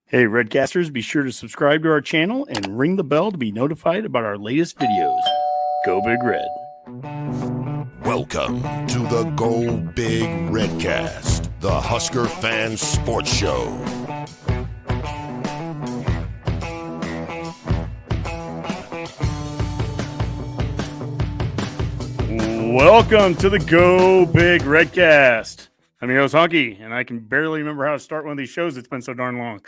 Hey, Redcasters, be sure to subscribe to our channel and ring the bell to be notified about our latest videos. Go Big Red. Welcome to the Go Big Redcast, the Husker Fan Sports Show. Welcome to the Go Big Redcast. I'm your host, Honky, and I can barely remember how to start one of these shows. It's been so darn long.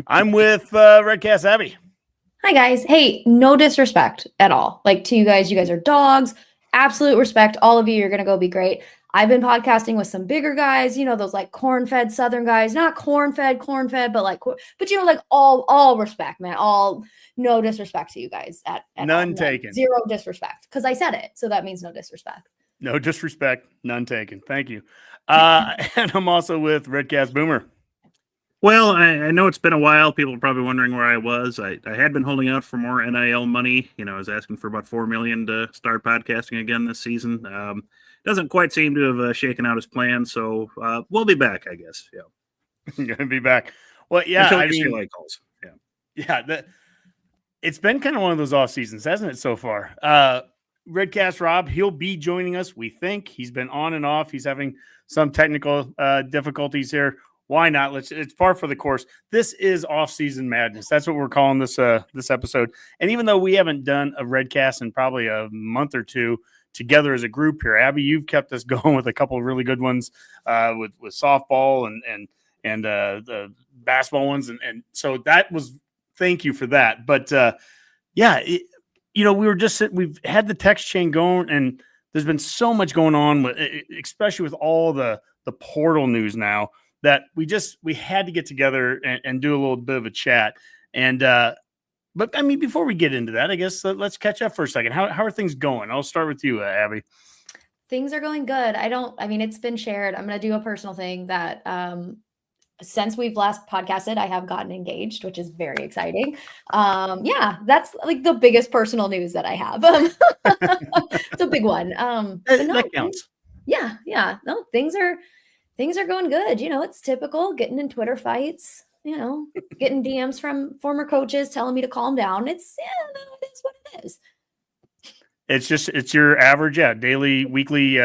I'm with Redcast Abby. Hi, guys. Hey, no disrespect at all. Like, to you guys are dogs. Absolute respect. All of you, you're going to go be great. I've been podcasting with some bigger guys, you know, those like corn-fed Southern guys, not corn-fed, but like, but you know, like all respect, man. All, no disrespect to you guys at none all. taken. Zero disrespect. Because I said it. So that means no disrespect. No disrespect, none taken. Thank you. And I'm also with Redcast Boomer. Well, I know it's been a while. People are probably wondering where I was. I had been holding out for more NIL money. You know, I was asking for about $4 million to start podcasting again this season. Doesn't quite seem to have shaken out his plan. So we'll be back, I guess. Yeah, Gonna be back. Well, yeah. Until I mean, light calls. Yeah. It's been kind of one of those off seasons, hasn't it, so far? Redcast Rob, he'll be joining us. We think he's been on and off. He's having some technical difficulties here. Why not? It's par for the course. This is Offseason Madness. That's what we're calling this this episode. And even though we haven't done a Redcast in probably a month or two together as a group here, Abby, you've kept us going with a couple of really good ones with wesoftball and the basketball ones, and so that was, thank you for that. But we've had the text chain going, and there's been so much going on with, especially with all the portal news now, that we had to get together and do a little bit of a chat. And but I mean, before we get into that, I guess let's catch up for a second. How are things going? I'll start with you, Abby. Things are going good. It's been shared. I'm going to do a personal thing that since we've last podcasted, I have gotten engaged, which is very exciting. That's like the biggest personal news that I have. It's a big one. That counts. Yeah. No, things are going good. You know, it's typical getting in Twitter fights, you know, getting DMs from former coaches telling me to calm down. It is what it is. It's your average, daily, weekly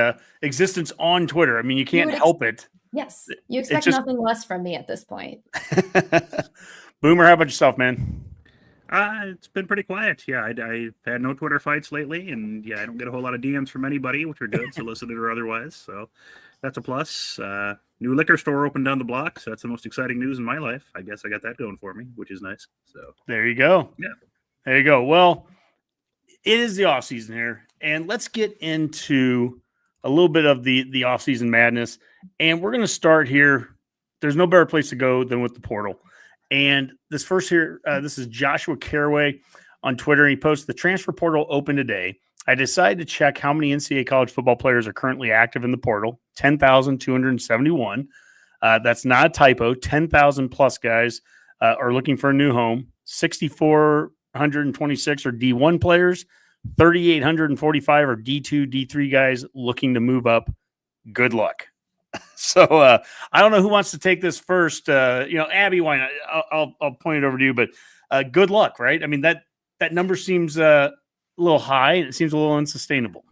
existence on Twitter. I mean, you can't help it. Yes. You expect nothing less from me at this point. Boomer, how about yourself, man? It's been pretty quiet. Yeah, I've had no Twitter fights lately, and I don't get a whole lot of DMs from anybody, which are good, solicited or otherwise. So that's a plus. New liquor store opened down the block, so that's the most exciting news in my life. I guess I got that going for me, which is nice. So there you go. Yeah, there you go. Well, it is the off season here, and let's get into a little bit of the off-season madness. And we're going to start here. There's no better place to go than with the portal. And this first here, this is Joshua Caraway on Twitter. And he posts, the transfer portal open today. I decided to check how many NCAA college football players are currently active in the portal. 10,271. That's not a typo. 10,000 plus guys are looking for a new home. 6,426 are D1 players. 3,845 are D2, D3 guys looking to move up. Good luck. So I don't know who wants to take this first. Abby, why not? I'll point it over to you. But good luck, right? I mean, that number seems a little high, and it seems a little unsustainable.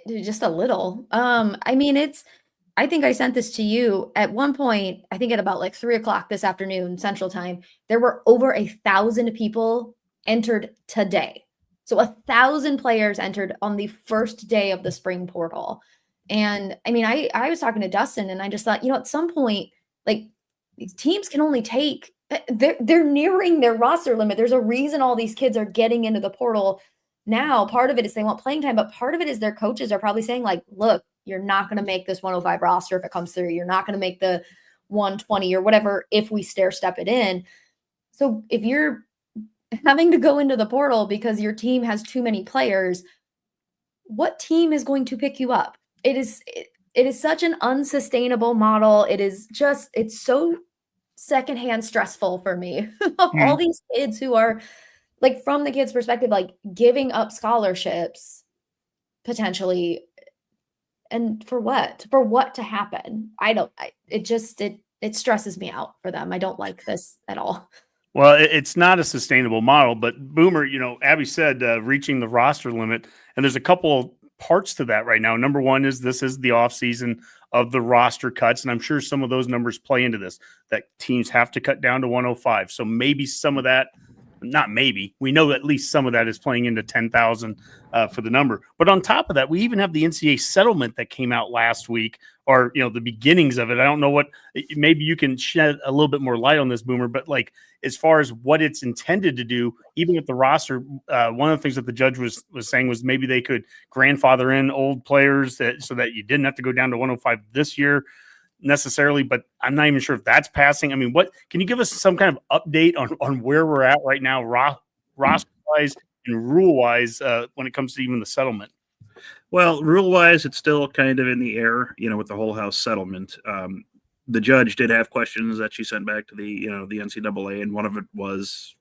Just a little. I think I sent this to you at one point. I think at about like 3:00 this afternoon Central Time, there were over 1,000 people entered today. So 1,000 players entered on the first day of the spring portal. And I mean, I was talking to Dustin, and I just thought, at some point, like, these teams can only take, they're nearing their roster limit. There's a reason all these kids are getting into the portal now. Part of it is they want playing time, but part of it is their coaches are probably saying, like, look, you're not going to make this 105 roster if it comes through. You're not going to make the 120 or whatever if we stair step it in. So if you're having to go into the portal because your team has too many players, what team is going to pick you up? It is such an unsustainable model. It's so secondhand stressful for me of all these kids who are, like, from the kids' perspective, like, giving up scholarships potentially, and for what to happen? It it stresses me out for them. I don't like this at all. Well, it's not a sustainable model, but Boomer, Abby said reaching the roster limit, and there's a couple parts to that right now. Number one is this is the offseason of the roster cuts, and I'm sure some of those numbers play into this, that teams have to cut down to 105. So maybe some of that, not maybe, we know at least some of that is playing into 10,000 for the number. But on top of that, we even have the NCAA settlement that came out last week, or the beginnings of it. I don't know what, maybe you can shed a little bit more light on this, Boomer, but like as far as what it's intended to do, even with the roster, one of the things that the judge was saying was maybe they could grandfather in old players so that you didn't have to go down to 105 this year necessarily, but I'm not even sure if that's passing. I mean, what can you give us some kind of update on where we're at right now, roster wise and rule wise, when it comes to even the settlement? Well, rule wise, it's still kind of in the air, with the whole house settlement. The judge did have questions that she sent back to the NCAA, and one of it was,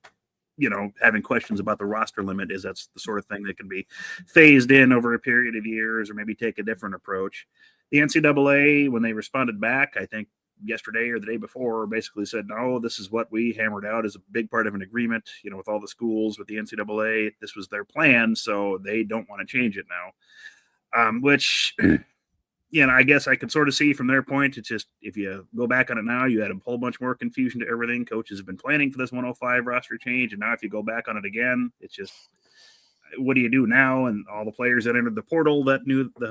having questions about the roster limit. Is that's the sort of thing that can be phased in over a period of years, or maybe take a different approach. The NCAA, when they responded back, I think yesterday or the day before, basically said, no, this is what we hammered out as a big part of an agreement, with all the schools, with the NCAA. This was their plan, so they don't want to change it now. Which, I guess I could sort of see from their point. It's just, if you go back on it now, you had a whole bunch more confusion to everything. Coaches have been planning for this 105 roster change, and now if you go back on it again, it's just, what do you do now? And all the players that entered the portal that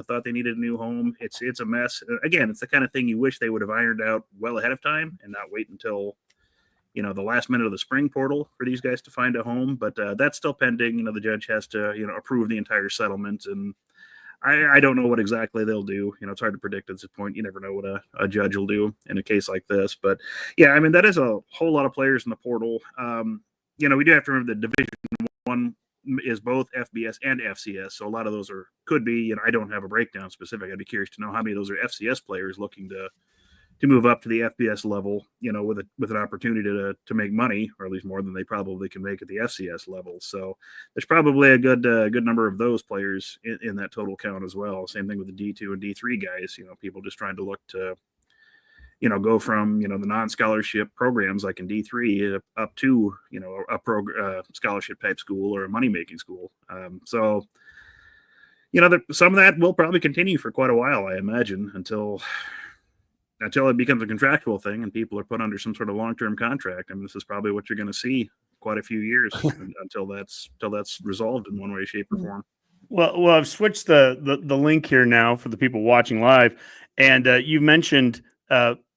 thought they needed a new home, it's a mess. Again, it's the kind of thing you wish they would have ironed out well ahead of time and not wait until the last minute of the spring portal for these guys to find a home. But that's still pending. The judge has to approve the entire settlement, and I don't know what exactly they'll do. It's hard to predict at this point. You never know what a judge will do in a case like this. But yeah, I mean, that is a whole lot of players in the portal. We do have to remember that Division I is both FBS and FCS. So a lot of those could be, I don't have a breakdown specific. I'd be curious to know how many of those are FCS players looking to move up to the FBS level, with an opportunity to make money, or at least more than they probably can make at the FCS level. So there's probably a good number of those players in that total count as well. Same thing with the D2 and D3 guys, people just trying to look to, go from, the non-scholarship programs like in D3 up to, a scholarship type school or a money-making school. So some of that will probably continue for quite a while, I imagine, until it becomes a contractual thing and people are put under some sort of long-term contract. I mean, this is probably what you're going to see quite a few years until that's resolved in one way, shape, or form. Well, I've switched the link here now for the people watching live, and you mentioned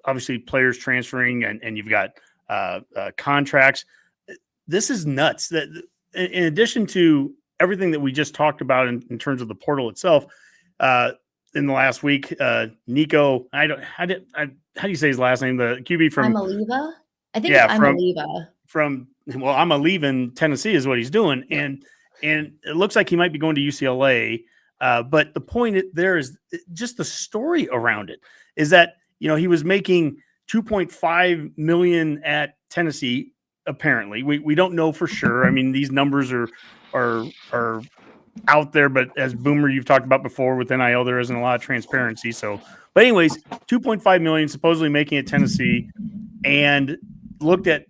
obviously players transferring, and you've got contracts. This is nuts. That in addition to everything that we just talked about in terms of the portal itself, in the last week, Nico, how do you say his last name? The QB from Imaliva? I think it's Imaliva. I'm leaving Tennessee is what he's doing. Yeah. And it looks like he might be going to UCLA. But the point there is just the story around it is that, he was making $2.5 million at Tennessee. Apparently we don't know for sure. I mean, these numbers are out there, but as Boomer, you've talked about before with NIL, there isn't a lot of transparency. So, but anyways, $2.5 million supposedly making at Tennessee, and looked at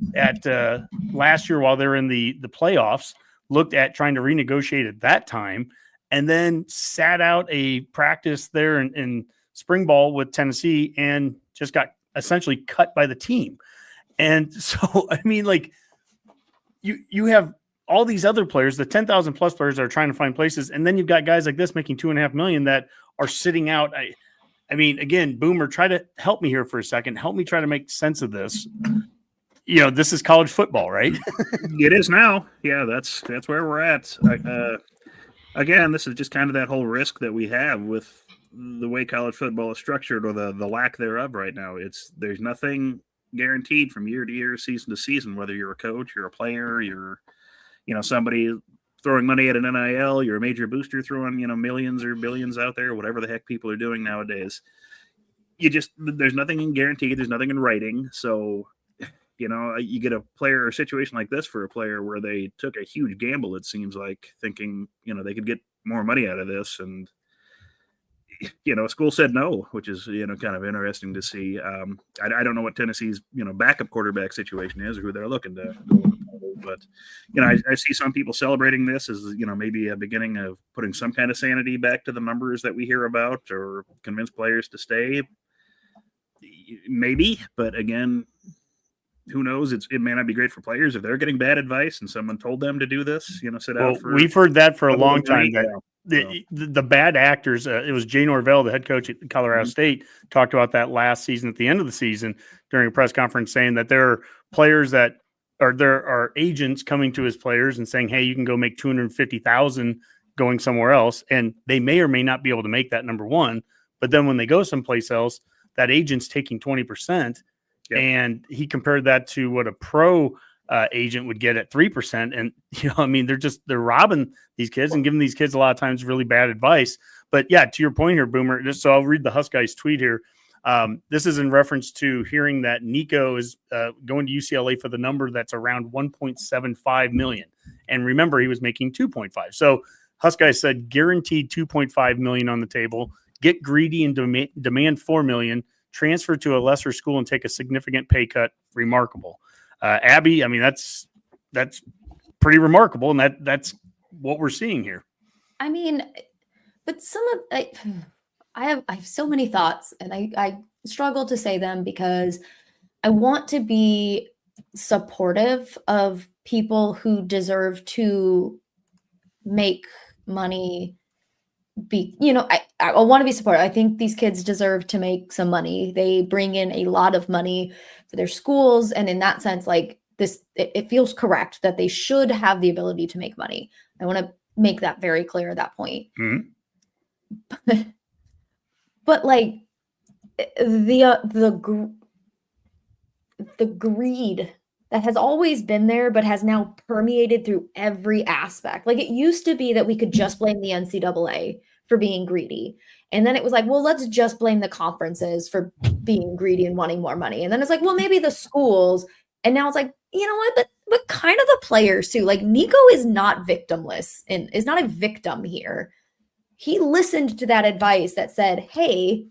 last year while they're in the playoffs, looked at trying to renegotiate at that time, and then sat out a practice there in spring ball with Tennessee and just got essentially cut by the team. And so, I mean, like you have all these other players, the 10,000 plus players that are trying to find places. And then you've got guys like this making $2.5 million that are sitting out. I mean, again, Boomer, try to help me here for a second. Help me try to make sense of this. This is college football, right? It is now. Yeah, that's where we're at. Again, this is just kind of that whole risk that we have with the way college football is structured, or the lack thereof right now. There's nothing guaranteed from year to year, season to season, whether you're a coach, you're a player, you're somebody throwing money at an NIL, you're a major booster throwing, millions or billions out there, whatever the heck people are doing nowadays. There's nothing guaranteed. There's nothing in writing. So, you get a player or situation like this for a player where they took a huge gamble, it seems like, thinking, they could get more money out of this. And a school said no, which is, kind of interesting to see. I don't know what Tennessee's, backup quarterback situation is or who they're looking to go with the portal, but, I see some people celebrating this as, maybe a beginning of putting some kind of sanity back to the numbers that we hear about or convince players to stay. Maybe, but again, who knows? It may not be great for players if they're getting bad advice and someone told them to do this, sit out for. We've heard that for a long time. That the bad actors, it was Jay Norvell, the head coach at Colorado State, talked about that last season at the end of the season during a press conference, saying that there are players there are agents coming to his players and saying, hey, you can go make $250,000 going somewhere else. And they may or may not be able to make that, number one. But then when they go someplace else, that agent's taking 20%. Yep. And he compared that to what a pro agent would get at 3%. And, they're robbing these kids and giving these kids a lot of times really bad advice. But yeah, to your point here, Boomer, so I'll read the Husk Guy's tweet here. This is in reference to hearing that Nico is going to UCLA for the number that's around 1.75 million. And remember, he was making 2.5. So Husk Guy said, guaranteed 2.5 million on the table, get greedy and demand 4 million, transfer to a lesser school and take a significant pay cut. Remarkable. Abby, that's pretty remarkable. And that's what we're seeing here. But I have so many thoughts, and I struggle to say them because I want to be supportive of people who deserve to make money. I want to be supportive. I think these kids deserve to make some money. They bring in a lot of money for their schools. And in that sense, it feels correct that they should have the ability to make money. I want to make that very clear at that point. Mm-hmm. But the greed that has always been there, but has now permeated through every aspect. It used to be that we could just blame the NCAA for being greedy. And then it was well, let's just blame the conferences for being greedy and wanting more money. And then it's well, maybe the schools. And now it's you know what, but kind of the players too. Nico is not victimless and is not a victim here. He listened to that advice that said, hey,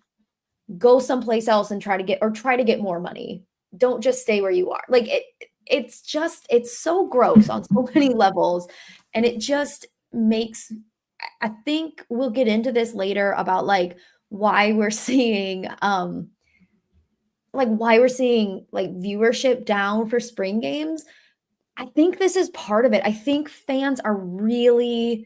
go someplace else and try to get more money. Don't just stay where you are. It's so gross on so many levels. And it just makes, I think we'll get into this later about why we're seeing, viewership down for spring games. I think this is part of it. I think fans are really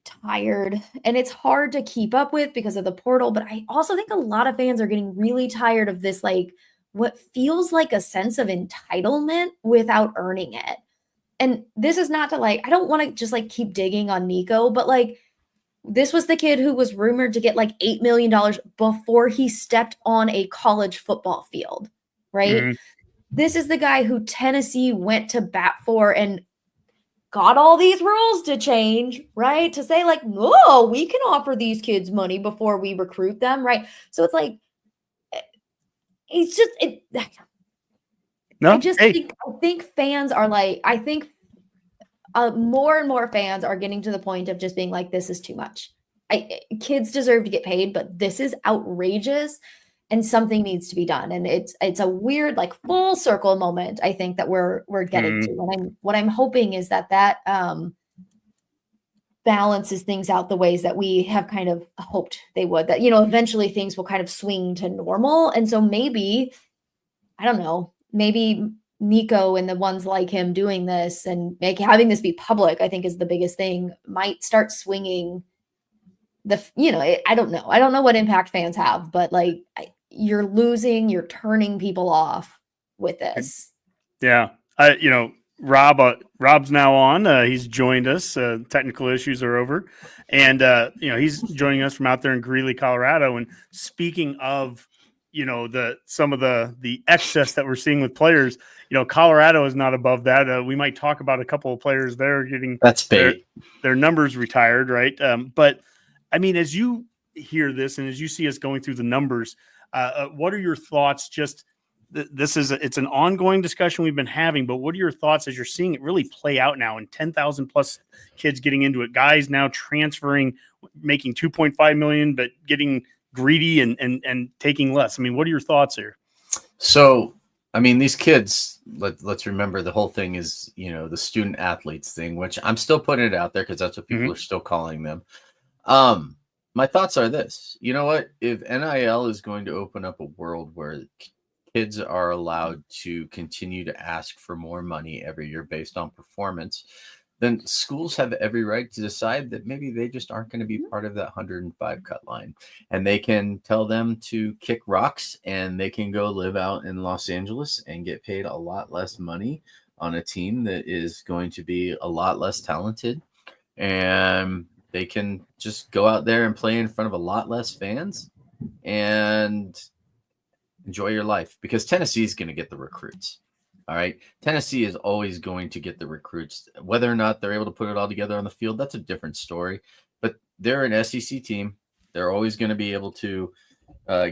tired, and it's hard to keep up with because of the portal. But I also think a lot of fans are getting really tired of this, what feels like a sense of entitlement without earning it. And this is not to I don't want to just keep digging on Nico, but this was the kid who was rumored to get $8 million before he stepped on a college football field, right? Mm-hmm. This is the guy who Tennessee went to bat for and got all these rules to change, right? To say no, we can offer these kids money before we recruit them, right? So it's it's just it. No, I think fans are I think more and more fans are getting to the point of just being this is too much. Kids deserve to get paid, but this is outrageous, and something needs to be done. And it's a weird full circle moment, I think, that we're getting to. And what I'm hoping is that balances things out the ways that we have kind of hoped they would, that eventually things will kind of swing to normal. And so maybe, I don't know, maybe Nico and the ones like him doing this and having this be public, I think is the biggest thing, might start swinging I don't know. I don't know what impact fans have, but you're turning people off with this. Yeah. Rob's now on. He's joined us. Technical issues are over. And, he's joining us from out there in Greeley, Colorado. And speaking of, some of the excess that we're seeing with players, Colorado is not above that. We might talk about a couple of players there getting their numbers retired, right? But as you hear this and as you see us going through the numbers, what are your thoughts just it's an ongoing discussion we've been having, but what are your thoughts as you're seeing it really play out now and 10,000 plus kids getting into it, guys now transferring, making 2.5 million, but getting greedy and taking less? I mean, what are your thoughts here? So, I mean, these kids, let's remember the whole thing is, the student athletes thing, which I'm still putting it out there because that's what people are still calling them. My thoughts are this, you know what, if NIL is going to open up a world where kids are allowed to continue to ask for more money every year based on performance, then schools have every right to decide that maybe they just aren't going to be part of that 105 cut line. And they can tell them to kick rocks and they can go live out in Los Angeles and get paid a lot less money on a team that is going to be a lot less talented. And they can just go out there and play in front of a lot less fans and enjoy your life, because Tennessee is going to get the recruits. All right. Tennessee is always going to get the recruits. Whether or not they're able to put it all together on the field, that's a different story. But they're an SEC team. They're always going to be able to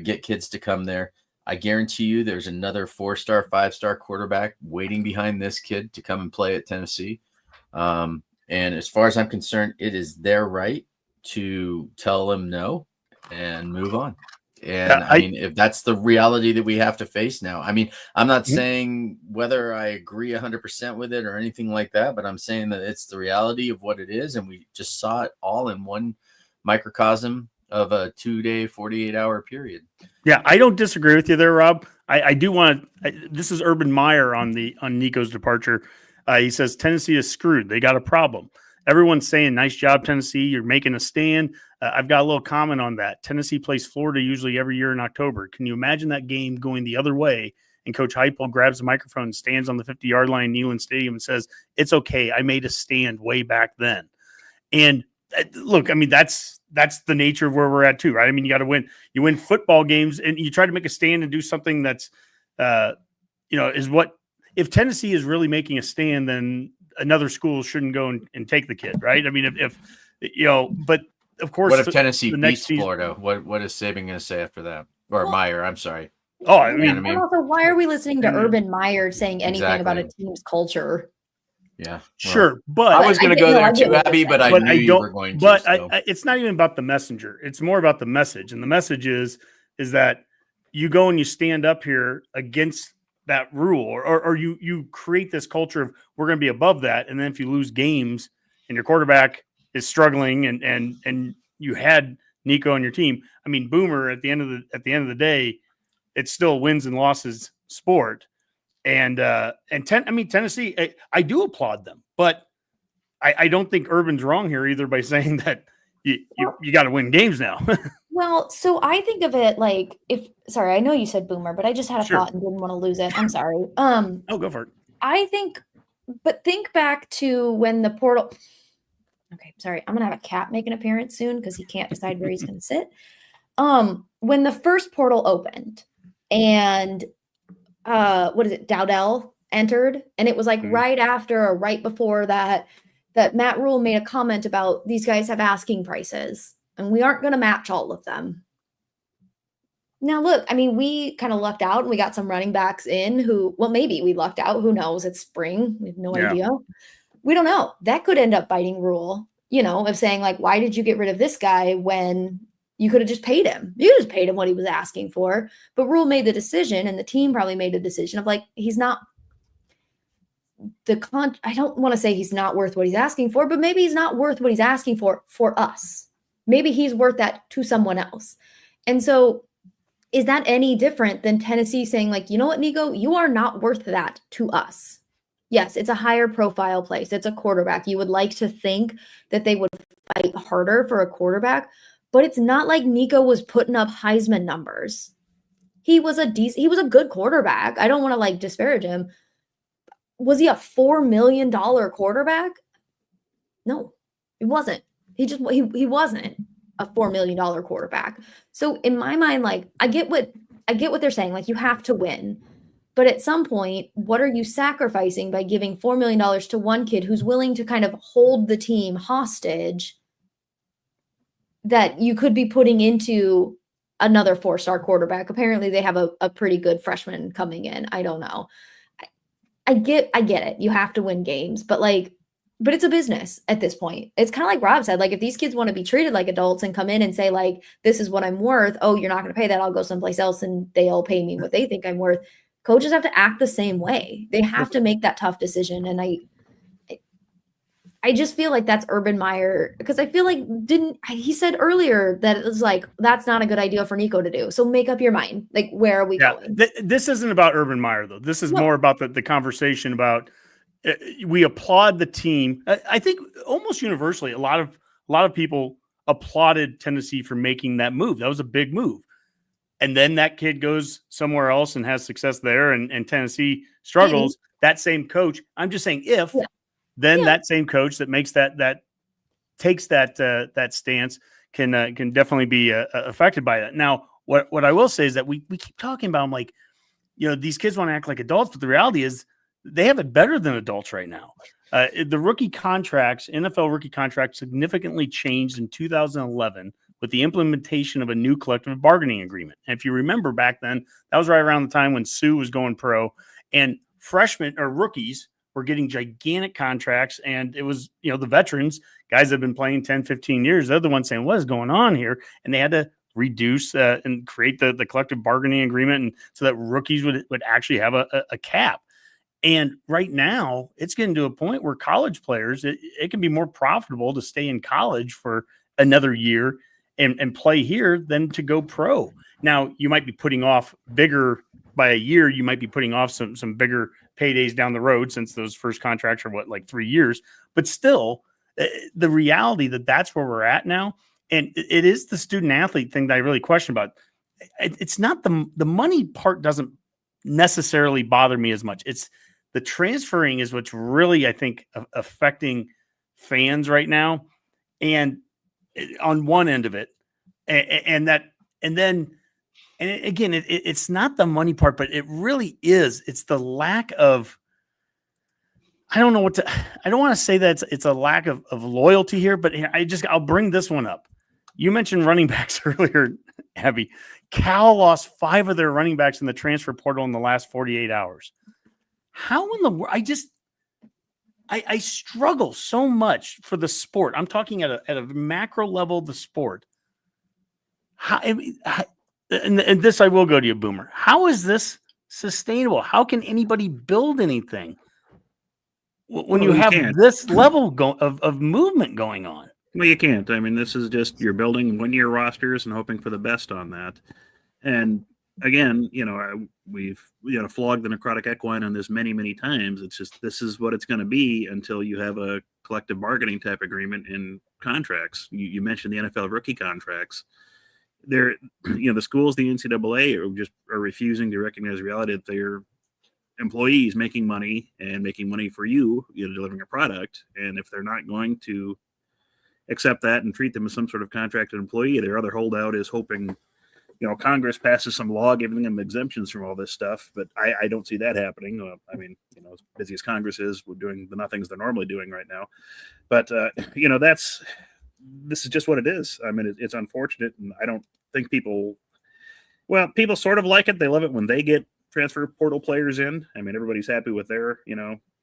get kids to come there. I guarantee you there's another 4-star, 5-star quarterback waiting behind this kid to come and play at Tennessee. And as far as I'm concerned, it is their right to tell them no and move on. And I mean, if that's the reality that we have to face now, I mean, I'm not saying whether I agree 100% with it or anything like that, but I'm saying that it's the reality of what it is. And we just saw it all in one microcosm of a 2-day, 48-hour period. Yeah, I don't disagree with you there, Rob. I do want to. This is Urban Meyer on Nico's departure. He says Tennessee is screwed. They got a problem. Everyone's saying, nice job, Tennessee. You're making a stand. I've got a little comment on that. Tennessee plays Florida usually every year in October. Can you imagine that game going the other way and Coach Heupel grabs the microphone and stands on the 50-yard line in Neyland Stadium and says, it's okay, I made a stand way back then. And look, I mean, that's the nature of where we're at too, right? I mean, you got to win. You win football games and you try to make a stand and do something that's, is what – if Tennessee is really making a stand, then another school shouldn't go and take the kid, right? I mean, if but of course, what if Tennessee beats season, Florida? What is Saban going to say after that? Or Meyer? I'm sorry. Oh, I mean, and also, why are we listening to Urban Meyer saying anything about a team's culture? Yeah, well, sure, but I was going to go there too, Abby, but I knew you were going to. But it's not even about the messenger; it's more about the message, and the message is that you go and you stand up here against that rule, or you create this culture of we're going to be above that, and then if you lose games and your quarterback is struggling, and you had Nico on your team, I mean, Boomer at the end of the day, it's still wins and losses sport, and Tennessee, I do applaud them, but I don't think Urban's wrong here either by saying that you got to win games now. Well, so I think of it like I know you said Boomer, but I just had a thought and didn't want to lose it. I'm sorry. Go for it. Think back to when the portal. Okay, sorry. I'm going to have a cat make an appearance soon because he can't decide where he's going to sit. When the first portal opened and Dowdell entered, and it was like right after or right before that Matt Rule made a comment about these guys have asking prices and we aren't going to match all of them. Now, look, I mean, we kind of lucked out and we got some running backs in maybe we lucked out. Who knows? It's spring. We have no idea. We don't know. That could end up biting Rule, of saying like, why did you get rid of this guy when you could have just paid him? You just paid him what he was asking for. But Rule made the decision, and the team probably made the decision of like, he's not I don't want to say he's not worth what he's asking for, but maybe he's not worth what he's asking for us. Maybe he's worth that to someone else. And so is that any different than Tennessee saying like, you know what, Nico, you are not worth that to us? Yes, it's a higher profile place. It's a quarterback. You would like to think that they would fight harder for a quarterback, but it's not like Nico was putting up Heisman numbers. He was a good quarterback. I don't want to like disparage him. Was he a $4 million quarterback? No, he wasn't. He wasn't a $4 million quarterback. So in my mind, like I get what they're saying. Like you have to win. But at some point, what are you sacrificing by giving $4 million to one kid who's willing to kind of hold the team hostage that you could be putting into another 4-star quarterback. Apparently they have a pretty good freshman coming in. I don't know. I get it. You have to win games, but it's a business at this point. It's kind of like Rob said, like if these kids want to be treated like adults and come in and say like, this is what I'm worth. Oh, you're not going to pay that. I'll go someplace else and they'll pay me what they think I'm worth. Coaches have to act the same way. They have to make that tough decision. And I just feel like that's Urban Meyer, because I feel like he said earlier that it was like, that's not a good idea for Nico to do. So make up your mind. Like, where are we going? This isn't about Urban Meyer, though. This is more about the conversation about we applaud the team. I think almost universally, a lot of people applauded Tennessee for making that move. That was a big move. And then that kid goes somewhere else and has success there, and Tennessee struggles. That same coach, I'm just saying that same coach that makes that takes that stance can definitely be affected by that. Now, what I will say is that we keep talking about, I'm like, these kids want to act like adults, but the reality is they have it better than adults right now. The rookie contracts, NFL rookie contracts, significantly changed in 2011 with the implementation of a new collective bargaining agreement. And if you remember back then, that was right around the time when Sue was going pro, and freshmen or rookies were getting gigantic contracts. And it was, the veterans, guys that have been playing 10, 15 years, they're the ones saying, what is going on here? And they had to reduce and create the collective bargaining agreement, and so that rookies would actually have a cap. And right now it's getting to a point where college players, it can be more profitable to stay in college for another year and play here than to go pro. Now you might be putting off bigger by a year. You might be putting off some bigger paydays down the road, since those first contracts are like 3 years, but still the reality that's where we're at now. And it is the student athlete thing that I really question about. It's not the money part doesn't necessarily bother me as much. It's the transferring is what's really, I think, affecting fans right now. And on one end of it, and then again, it's not the money part, but it really is. It's the lack of, I don't want to say that it's a lack of loyalty here, but I'll bring this one up. You mentioned running backs earlier, Abby. Cal lost 5 of their running backs in the transfer portal in the last 48 hours. How in the world? I struggle so much for the sport. I'm talking at a macro level of the sport. And this I will go to you, Boomer. How is this sustainable? How can anybody build anything when you have this level of movement going on? Well, you can't. I mean, this is just you're building 1-year rosters and hoping for the best on that. And again, we've flogged the necrotic equine on this many, many times. It's just this is what it's going to be until you have a collective bargaining type agreement in contracts. You mentioned the NFL rookie contracts. The schools, the NCAA are refusing to recognize the reality that they're employees making money for you, delivering a product. And if they're not going to accept that and treat them as some sort of contracted employee, their other holdout is hoping, Congress passes some law giving them exemptions from all this stuff. But I don't see that happening. As busy as Congress is, we're doing the nothings they're normally doing right now. But, this is just what it is. I mean, it's unfortunate. And I don't think people sort of like it. They love it when they get transfer portal players in. I mean, everybody's happy with their,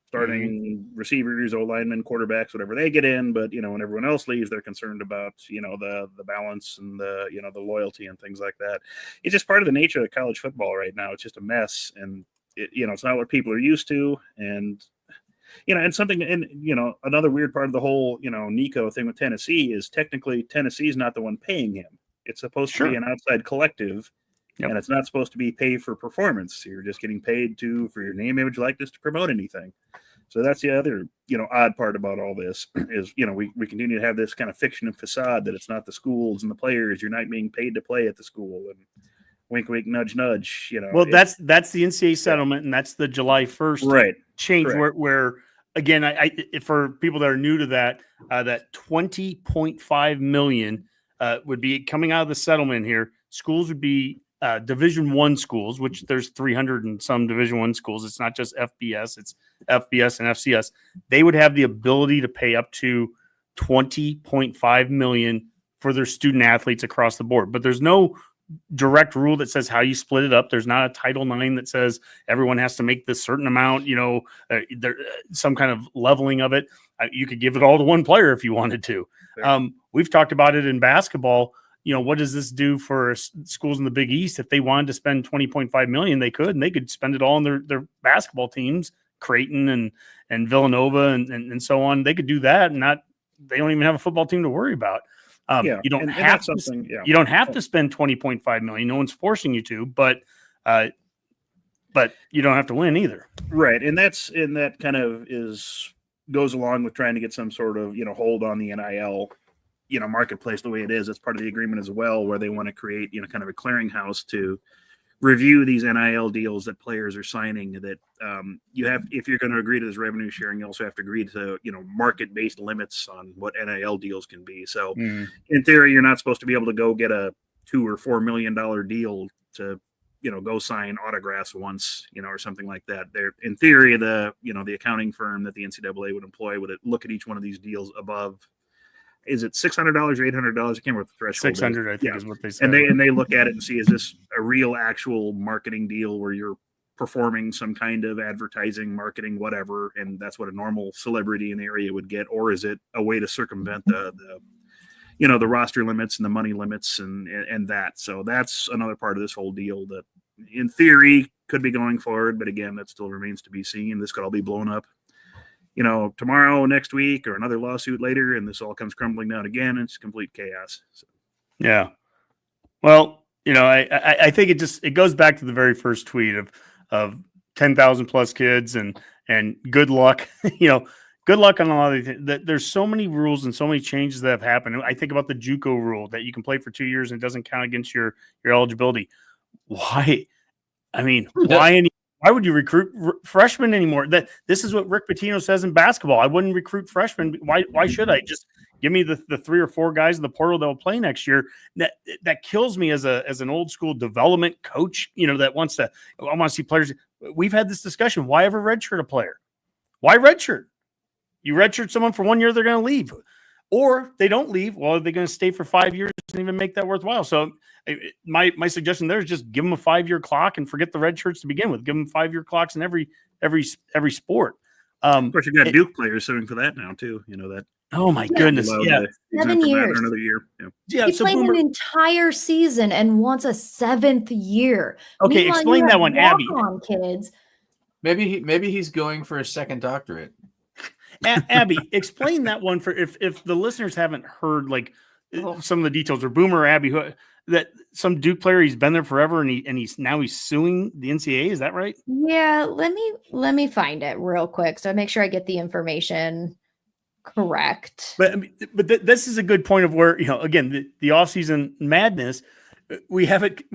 starting receivers, O-linemen, quarterbacks, whatever they get in. But, when everyone else leaves, they're concerned about, the balance and the loyalty and things like that. It's just part of the nature of college football right now. It's just a mess. And, it's not what people are used to. And, and something, and, another weird part of the whole, Nico thing with Tennessee is technically Tennessee's not the one paying him. It's supposed to be an outside collective. Yep. And it's not supposed to be pay for performance. You're just getting paid for your name, image, likeness to promote anything. So that's the other, odd part about all this is, we continue to have this kind of fiction and facade that it's not the schools and the players. You're not being paid to play at the school, and wink, wink, nudge, nudge. Well, that's the NCAA settlement, and that's the July 1st change where again, I for people that are new to that, that $20.5 million would be coming out of the settlement here. Schools would be Division I schools, which there's 300 and some Division I schools. It's not just FBS, it's FBS and FCS. They would have the ability to pay up to $20.5 million for their student athletes across the board. But there's no direct rule that says how you split it up. There's not a Title IX that says everyone has to make this certain amount, some kind of leveling of it. You could give it all to one player if you wanted to. Sure. We've talked about it in basketball. What does this do for schools in the Big East? If they wanted to spend $20.5 million, they could, and they could spend it all on their basketball teams, Creighton and Villanova and so on. They could do that, and they don't even have a football team to worry about. You don't have to. You don't have to spend $20.5 million. No one's forcing you to, but you don't have to win either. Right, and that kind of goes along with trying to get some sort of hold on the NIL marketplace the way it is. That's part of the agreement as well, where they want to create kind of a clearinghouse to review these NIL deals that players are signing. That you have, if you're going to agree to this revenue sharing, you also have to agree to market-based limits on what NIL deals can be. So in theory, you're not supposed to be able to go get a $2 or $4 million deal to go sign autographs once, or something like that. There, in theory, the accounting firm that the NCAA would employ would look at each one of these deals above. Is it $600 or $800? I can't remember what the threshold is. 600, I think, is what they said. And they look at it and see, is this a real actual marketing deal where you're performing some kind of advertising, marketing, whatever, and that's what a normal celebrity in the area would get, or is it a way to circumvent the roster limits and the money limits and that. So that's another part of this whole deal that in theory could be going forward, but again, that still remains to be seen. This could all be blown up tomorrow, next week, or another lawsuit later, and this all comes crumbling down again. It's complete chaos. So. Yeah. Well, I think it goes back to the very first tweet of 10,000 plus kids and good luck. Good luck on a lot of these. There's so many rules and so many changes that have happened. I think about the JUCO rule that you can play for 2 years and it doesn't count against your eligibility. Why? I mean, why would you recruit freshmen anymore? This is what Rick Pitino says in basketball. I wouldn't recruit freshmen. Why should I? Just give me the 3 or 4 guys in the portal that will play next year. That kills me as an old school development coach, that wants to, I want to see players. We've had this discussion. Why ever redshirt a player? Why redshirt? You redshirt someone for 1 year, they're going to leave. Or they don't leave. Well, are they going to stay for 5 years and even make that worthwhile? So my suggestion there is just give them a 5-year clock and forget the red shirts to begin with. Give them 5-year clocks in every sport. Of course, you've got Duke players suing for that now too. That. Oh my goodness! Yeah, 7 years. Another year. Yeah. He played an entire season and wants a 7th year. Okay, meanwhile, explain that one, Abby. Kids. Maybe he's going for a second doctorate. Abby, explain that one for if the listeners haven't heard some of the details, or Boomer or Abby, that some Duke player, he's been there forever and he's suing the NCAA. Is that right? Yeah, let me find it real quick so I make sure I get the information correct. But this is a good point of where again the offseason madness. We have it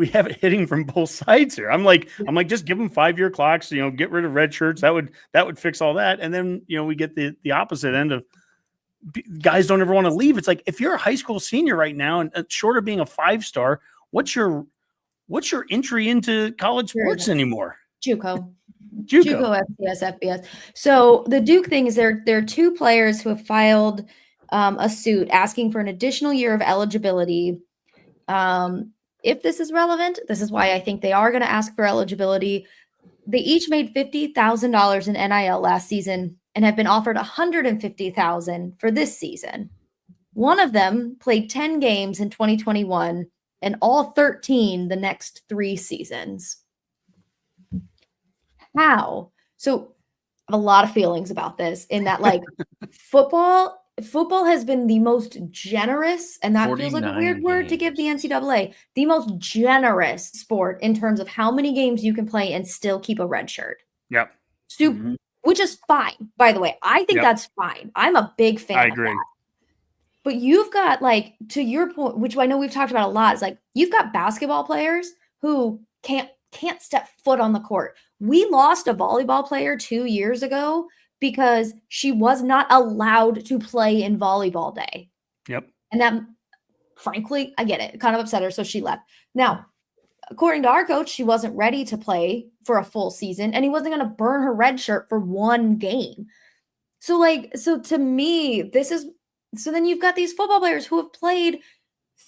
hitting from both sides here. I'm like, just give them 5-year clocks, get rid of red shirts. That would fix all that. And then, we get the opposite end of guys don't ever want to leave. It's like, if you're a high school senior right now and short of being a 5-star, what's your entry into college sports anymore? JUCO, FCS, FBS. So the Duke thing is there are 2 players who have filed a suit asking for an additional year of eligibility. If this is relevant, this is why I think they are going to ask for eligibility. They each made $50,000 in NIL last season and have been offered $150,000 for this season. One of them played 10 games in 2021 and all 13 the next 3 seasons. How? So I have a lot of feelings about this in that, football has been the most generous, and that feels like a weird word to give the NCAA, the most generous sport in terms of how many games you can play and still keep a red shirt. Yep. Which is fine, by the way. I think that's fine. I'm a big fan I agree. of that. But you've got, to your point, which I know we've talked about a lot, is you've got basketball players who can't step foot on the court. We lost a volleyball player 2 years ago because she was not allowed to play in volleyball day. Yep. And that, frankly, I get it. It kind of upset her, so she left. Now, according to our coach, she wasn't ready to play for a full season, and he wasn't going to burn her red shirt for 1 game. So to me, so then you've got these football players who have played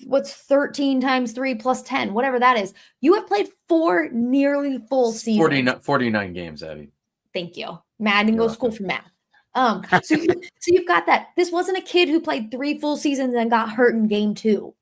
what's 13 times 3 plus 10, whatever that is. You have played 4 nearly full seasons. 49 games, Abby. Thank you. Matt, I didn't go to school for math. So you've got that. This wasn't a kid who played 3 full seasons and got hurt in game 2.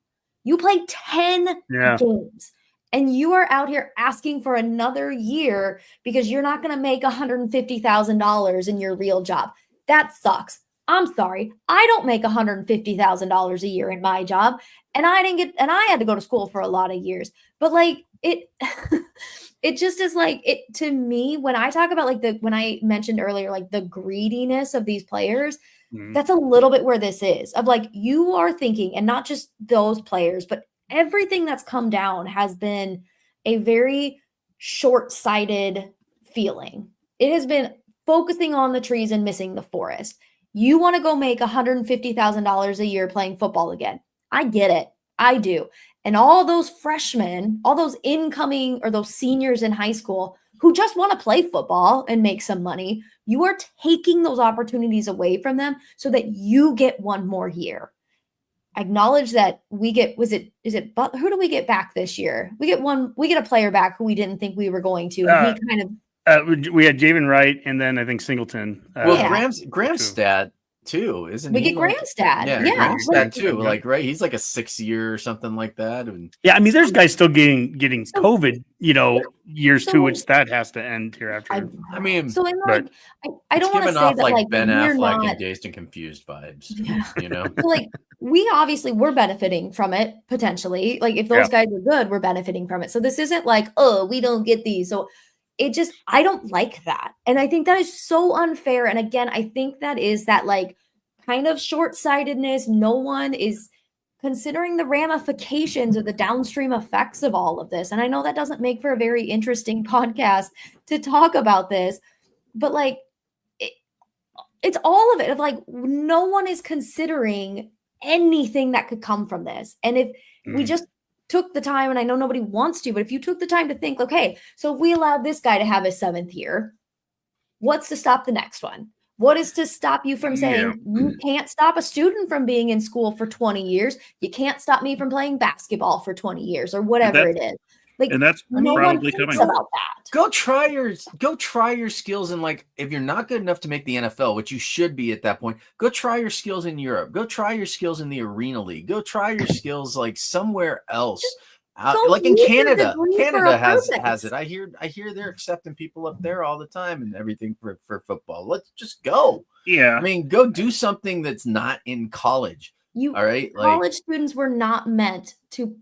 You played 10 games, and you are out here asking for another year because you're not going to make $150,000 in your real job. That sucks. I'm sorry. I don't make $150,000 a year in my job, and I had to go to school for a lot of years. But like it just is like it to me when I talk about like when I mentioned earlier, like the greediness of these players, that's a little bit where this is of like you are thinking, and not just those players, but everything that's come down has been a very short-sighted feeling. It has been focusing on the trees and missing the forest. You want to go make $150,000 a year playing football again. I get it. I do. And all those freshmen, all those incoming or those seniors in high school who just want to play football and make some money, you are taking those opportunities away from them so that you get one more year. Acknowledge that we get, who do we get back this year? We get a player back who we didn't think we were going to. And he kind of, we had Javen Wright, and then I think Singleton. Graham's stat too, isn't we he? get Graham's stat. Yeah, Graham's stat too. Like, right, he's like a 6 year or something like that. And yeah, I mean, there's guys still getting COVID, years to which that has to end here after. I mean, so I'm like, I don't want to say off that like Ben we're Affleck not, and Dazed and Confused vibes. Yeah. So like we're benefiting from it potentially. Like if those guys are good, we're benefiting from it. So this isn't like, oh, we don't get these. So I don't like that. And I think that is so unfair. And again, I think that is that like kind of short-sightedness. No one is considering the ramifications or the downstream effects of all of this. And I know that doesn't make for a very interesting podcast to talk about this, but like it's all of it of like no one is considering anything that could come from this. And if we just took the time, and I know nobody wants to, but if you took the time to think, okay, so if we allowed this guy to have his 7th year, what's to stop the next one? What is to stop you from saying you can't stop a student from being in school for 20 years? You can't stop me from playing basketball for 20 years or whatever it is. Like, and that's no probably one thinks coming. about that. Go try your skills in, like, if you're not good enough to make the NFL, which you should be at that point, go try your skills in Europe. Go try your skills in the Arena League. Go try your skills like somewhere else. Like in Canada. Canada has it. I hear they're accepting people up there all the time and everything for football. Let's just go. Yeah. I mean, go do something that's not in college. All right. College students were not meant to.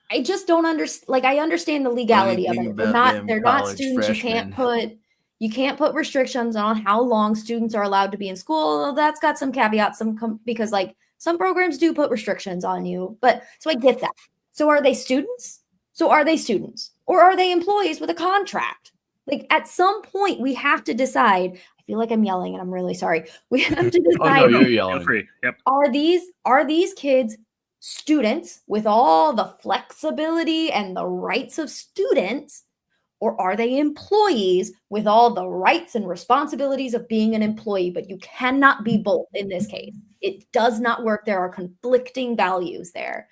I just don't understand. Like, I understand the legality of it. They're not students. Freshmen. You can't put restrictions on how long students are allowed to be in school. That's got some caveats, because like some programs do put restrictions on you. But so I get that. So are they students? Or are they employees with a contract? Like at some point we have to decide. I feel like I'm yelling and I'm really sorry. We have to decide. Oh, no, you're yelling. Free. Yep. Are these kids students with all the flexibility and the rights of students, or are they employees with all the rights and responsibilities of being an employee? But you cannot be both in this case. It does not work. There are conflicting values there.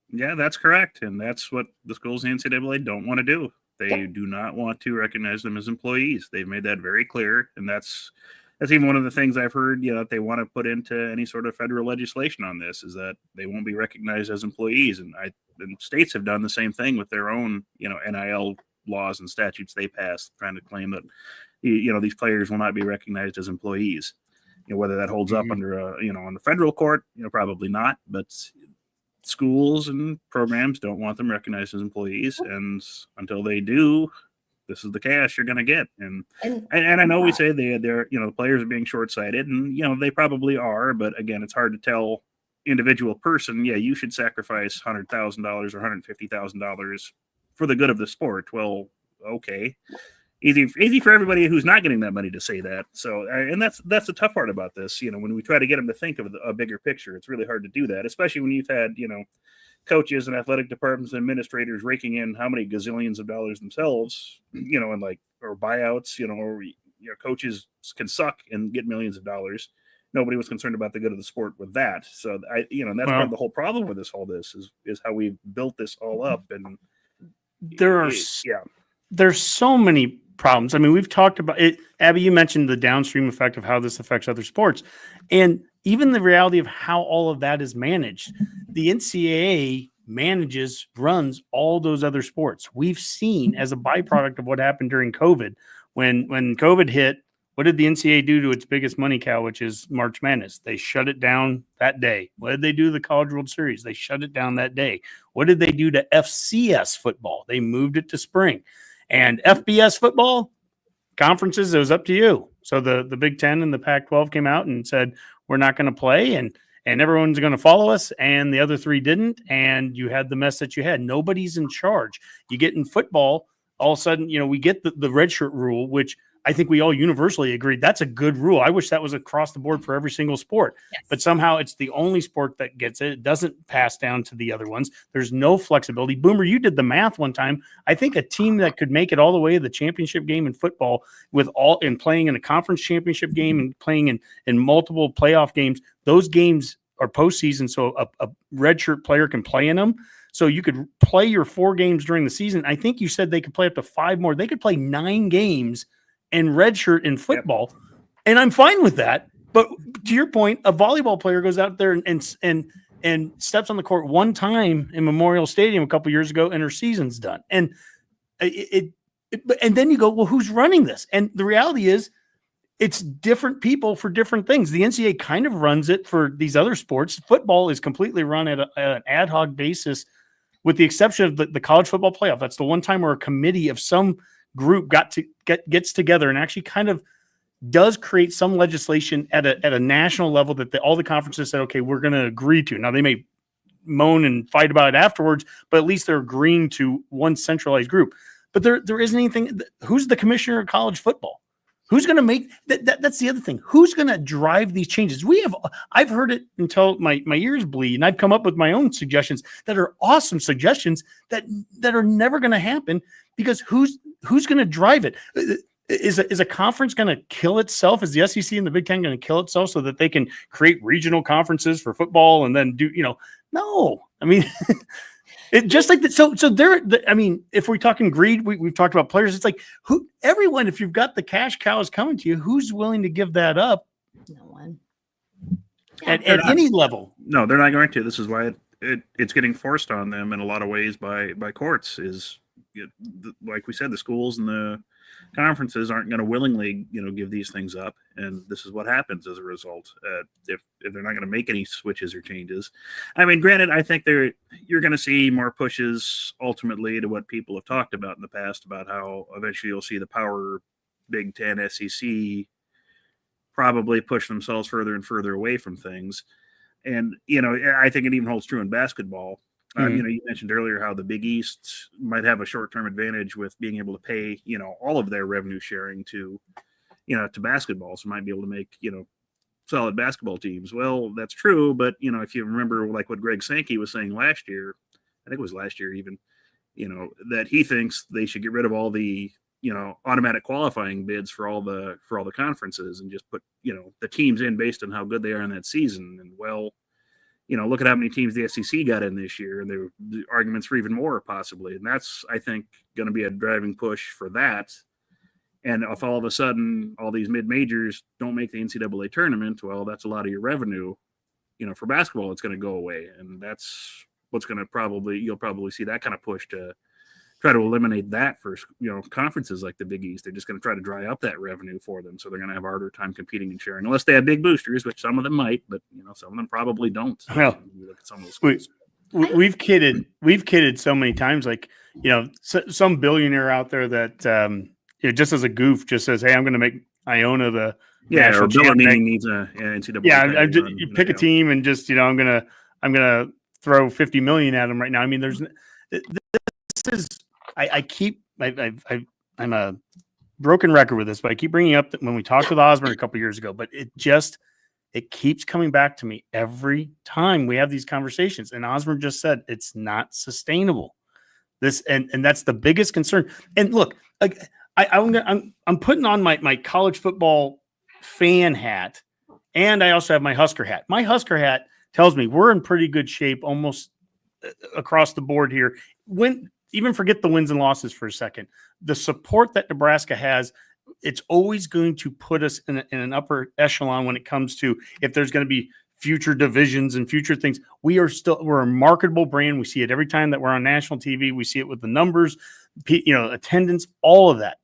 Yeah, that's correct. And that's what the schools in the NCAA don't want to do. They do not want to recognize them as employees. They've made that very clear. And that's even one of the things I've heard, that they want to put into any sort of federal legislation on this, is that they won't be recognized as employees. And states have done the same thing with their own, NIL laws and statutes they passed, trying to claim that, these players will not be recognized as employees. Whether that holds up under on the federal court, probably not, but schools and programs don't want them recognized as employees, and until they do, this is the cash you're going to get. And I know we say they're the players are being short-sighted, and they probably are, but again, it's hard to tell individual person, you should sacrifice $100,000 or $150,000 for the good of the sport. Well, okay. Easy for everybody who's not getting that money to say that. So, and that's the tough part about this. When we try to get them to think of a bigger picture, it's really hard to do that, especially when you've had, coaches and athletic departments and administrators raking in how many gazillions of dollars themselves, or buyouts, or coaches can suck and get millions of dollars. nobody was concerned about the good of the sport with that. So that's part of the whole problem with this is how we built this all up. And there's so many problems. I mean, we've talked about it. Abby, you mentioned the downstream effect of how this affects other sports, and even the reality of how all of that is managed. The NCAA runs all those other sports. We've seen as a byproduct of what happened during COVID, when COVID hit, what did the NCAA do to its biggest money cow, which is March Madness? They shut it down that day. What did they do to the College World Series? They shut it down that day. What did they do to FCS football? They moved it to spring. And FBS football conferences, it was up to you. So the Big Ten and the Pac-12 came out and said, we're not going to play, and everyone's going to follow us, and the other three didn't, and you had the mess that you had. Nobody's in charge. You get in football, all of a sudden, we get the redshirt rule, which I think we all universally agreed that's a good rule. I wish that was across the board for every single sport, but somehow it's the only sport that gets it. It doesn't pass down to the other ones. There's no flexibility. Boomer, you did the math one time. I think a team that could make it all the way to the championship game in football and playing in a conference championship game and playing in multiple playoff games, those games are postseason. So a redshirt player can play in them. So you could play your 4 games during the season. I think you said they could play up to 5 more. They could play 9 games and redshirt in football. Yep. And I'm fine with that. But to your point, a volleyball player goes out there and steps on the court one time in Memorial Stadium a couple years ago, and her season's done. And and then you go, well, who's running this? And the reality is it's different people for different things. The NCAA kind of runs it for these other sports. Football is completely run at an ad hoc basis, with the exception of the college football playoff. That's the one time where a committee of some group gets together and actually kind of does create some legislation at a national level that all the conferences said, okay, we're going to agree to. Now they may moan and fight about it afterwards, but at least they're agreeing to one centralized group. But there isn't anything. Who's the commissioner of college football? Who's going to make that? That's the other thing. Who's going to drive these changes? I've heard it until my ears bleed, and I've come up with my own suggestions that are awesome suggestions that are never going to happen, because who's going to drive it? Is a conference going to kill itself? Is the SEC and the Big Ten going to kill itself so that they can create regional conferences for football and then do, no, I mean, it just like that. So I mean, if we're talking greed, we've talked about players. It's like everyone, if you've got the cash cows coming to you, who's willing to give that up? No one. At any level. No, they're not going to. This is why it's getting forced on them in a lot of ways by courts. Like we said, the schools and the conferences aren't going to willingly, give these things up, and this is what happens as a result. If they're not going to make any switches or changes, I mean, granted, I think you're going to see more pushes ultimately to what people have talked about in the past about how eventually you'll see the power Big Ten, SEC probably push themselves further and further away from things, and I think it even holds true in basketball. You mentioned earlier how the Big East might have a short-term advantage with being able to pay, all of their revenue sharing to basketball. So might be able to make, solid basketball teams. Well, that's true. But, if you remember like what Greg Sankey was saying last year, I think it was last year even, that he thinks they should get rid of all the, automatic qualifying bids for all the conferences and just put, the teams in based on how good they are in that season. And look at how many teams the SEC got in this year, and there were arguments for even more possibly. And that's, I think, going to be a driving push for that. And if all of a sudden all these mid-majors don't make the NCAA tournament, well, that's a lot of your revenue, for basketball, it's going to go away. And that's what's going to you'll probably see that kind of push to try to eliminate that for, conferences like the Big East. They're just going to try to dry up that revenue for them. So they're going to have a harder time competing and sharing, unless they have big boosters, which some of them might, but some of them probably don't. Well, look at some of those schools. We've kidded so many times, like, some billionaire out there that, just as a goof, just says, hey, I'm going to make Iona the national champion. Needs a NCAA. Yeah, you pick a team and just, I'm gonna throw 50 million at them right now. I mean, this is. I'm a broken record with this, but I keep bringing up that when we talked with Osborne a couple years ago, but it keeps coming back to me every time we have these conversations. And Osborne just said it's not sustainable. And that's the biggest concern. And look, I'm putting on my college football fan hat. And I also have my Husker hat. My Husker hat tells me we're in pretty good shape almost across the board here. Even forget the wins and losses for a second. The support that Nebraska has, it's always going to put us in an upper echelon when it comes to if there's going to be future divisions and future things. We're a marketable brand. We see it every time that we're on national TV. We see it with the numbers, attendance, all of that.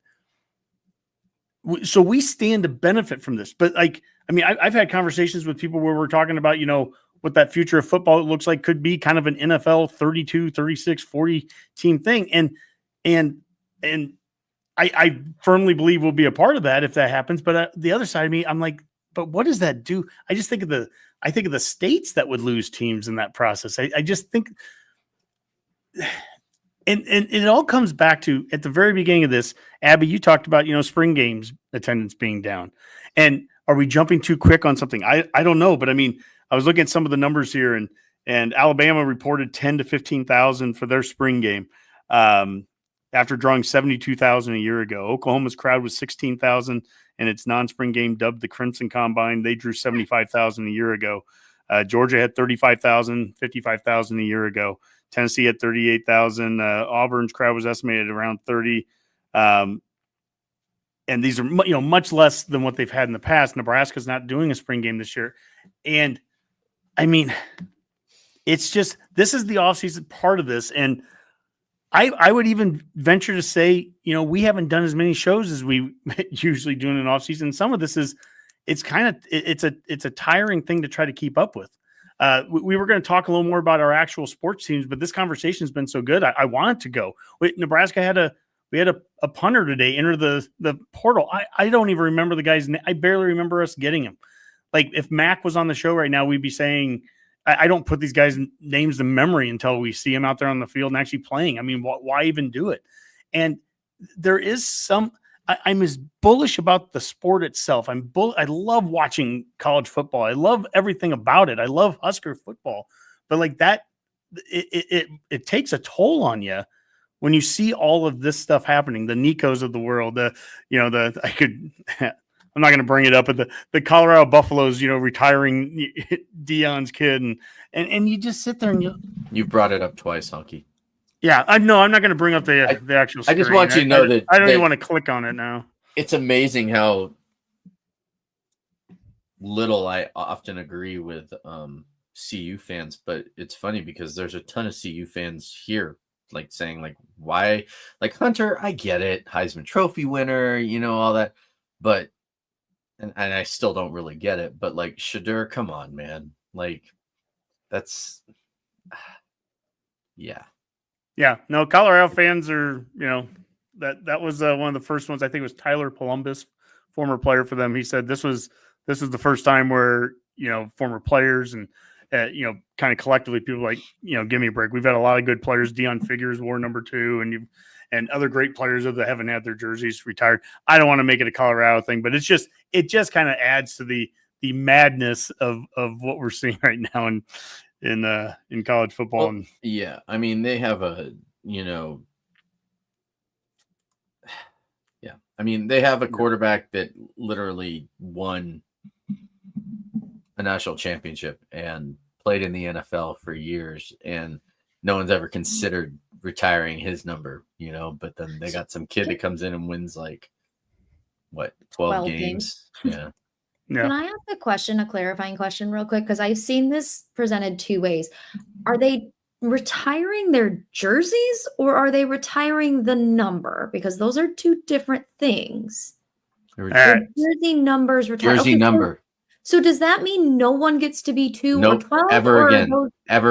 So we stand to benefit from this. But I've had conversations with people where we're talking about, what that future of football looks like could be kind of an NFL 32, 36, 40 team thing. And I firmly believe we'll be a part of that if that happens. But the other side of me, I'm like, but what does that do? I just think of the states that would lose teams in that process. I just think, and it all comes back to at the very beginning of this, Abby, you talked about, spring games attendance being down. And are we jumping too quick on something? I don't know, but I was looking at some of the numbers here, and Alabama reported 10 to 15,000 for their spring game after drawing 72,000 a year ago. Oklahoma's crowd was 16,000, and its non-spring game dubbed the Crimson Combine. They drew 75,000 a year ago. Georgia had 35,000, 55,000 a year ago. Tennessee had 38,000. Auburn's crowd was estimated around 30. And these are much less than what they've had in the past. Nebraska's not doing a spring game this year. And it's just, this is the offseason part of this. And I would even venture to say, we haven't done as many shows as we usually do in an offseason. Some of this it's a tiring thing to try to keep up with. We were going to talk a little more about our actual sports teams, but this conversation has been so good. I wanted to go. Nebraska had a punter today enter the portal. I don't even remember the guy's name. I barely remember us getting him. Like if Mac was on the show right now, we'd be saying, I don't put these guys' names in memory until we see them out there on the field and actually playing. Why even do it? And there is I'm as bullish about the sport itself. I love watching college football. I love everything about it. I love Husker football, but like that, it takes a toll on you when you see all of this stuff happening. The Nicos of the world, I'm not going to bring it up, but the Colorado Buffaloes, retiring Dion's kid, and you just sit there and you've brought it up twice, Honky. Yeah, I'm not going to bring up the actual screen. I just want you to know that I don't even want to click on it now. It's amazing how little I often agree with CU fans, but it's funny because there's a ton of CU fans here, like saying like, why, like Hunter, I get it, Heisman Trophy winner, all that, but and I still don't really get it, but like Shadur, come on, man, like that's yeah. Yeah, no, Colorado fans are, that was one of the first ones. I think it was Tyler Columbus, former player for them. He said this was the first time where, former players and, kind of collectively people like, give me a break. We've had a lot of good players. Deion Figures wore number 2 and other great players that haven't had their jerseys retired. I don't want to make it a Colorado thing, but it just kind of adds to the madness of what we're seeing right now in college football. Well, yeah, they have they have a quarterback that literally won a national championship and played in the NFL for years, and no one's ever considered retiring his number, but then they got some kid that comes in and wins like 12 games. Yeah. Yeah. Can I ask a clarifying question real quick? Because I've seen this presented two ways. Are they retiring their jerseys or are they retiring the number? Because those are two different things. Jersey numbers retired. Jersey number. So does that mean no one gets to be 2 or 12? Ever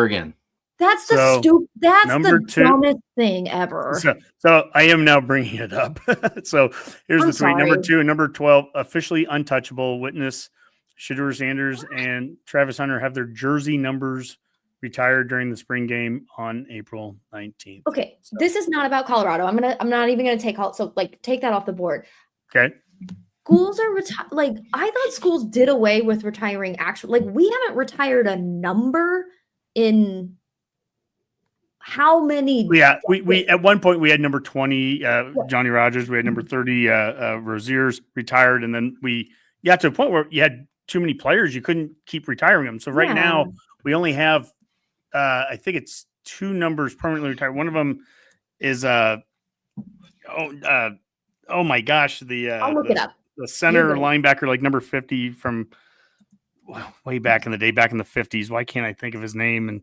again. That's the two, dumbest thing ever. So I am now bringing it up. So here's the tweet. Number 2 and number 12, officially untouchable. Witness Shadur Sanders and Travis Hunter have their jersey numbers retired during the spring game on April 19th. Okay, this is not about Colorado. I'm not even gonna take that off the board. Okay. Schools are I thought schools did away with retiring we haven't retired a number in how many? Yeah, we at one point we had number 20, Johnny Rogers. We had number 30, Rozier's retired, and then we got to a point where you had too many players. You couldn't keep retiring them. So right now we only have, I think it's 2 numbers permanently retired. One of them is oh my gosh, I'll look it up. the center linebacker, like number 50 from way back in the day, back in the 50s. Why can't I think of his name? And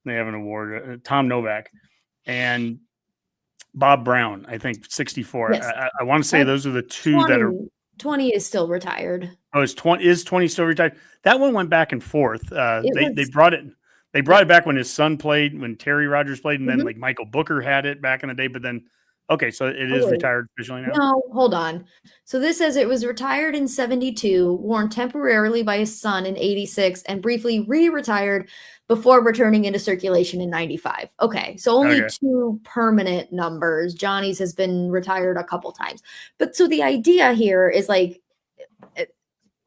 they have an award, Tom Novak and Bob Brown, I think 64. Yes. I want to say those are the 2 that are 20 is still retired. Oh, is 20 still retired? That one went back and forth. They brought it back when his son played, when Terry Rogers played, and then like Michael Booker had it back in the day. But then, okay, so it is retired officially now. No, hold on. So this says it was retired in 72, worn temporarily by his son in 86, and briefly re-retired before returning into circulation in 95. Okay, so only 2 permanent numbers. Johnny's has been retired a couple times. But so the idea here is like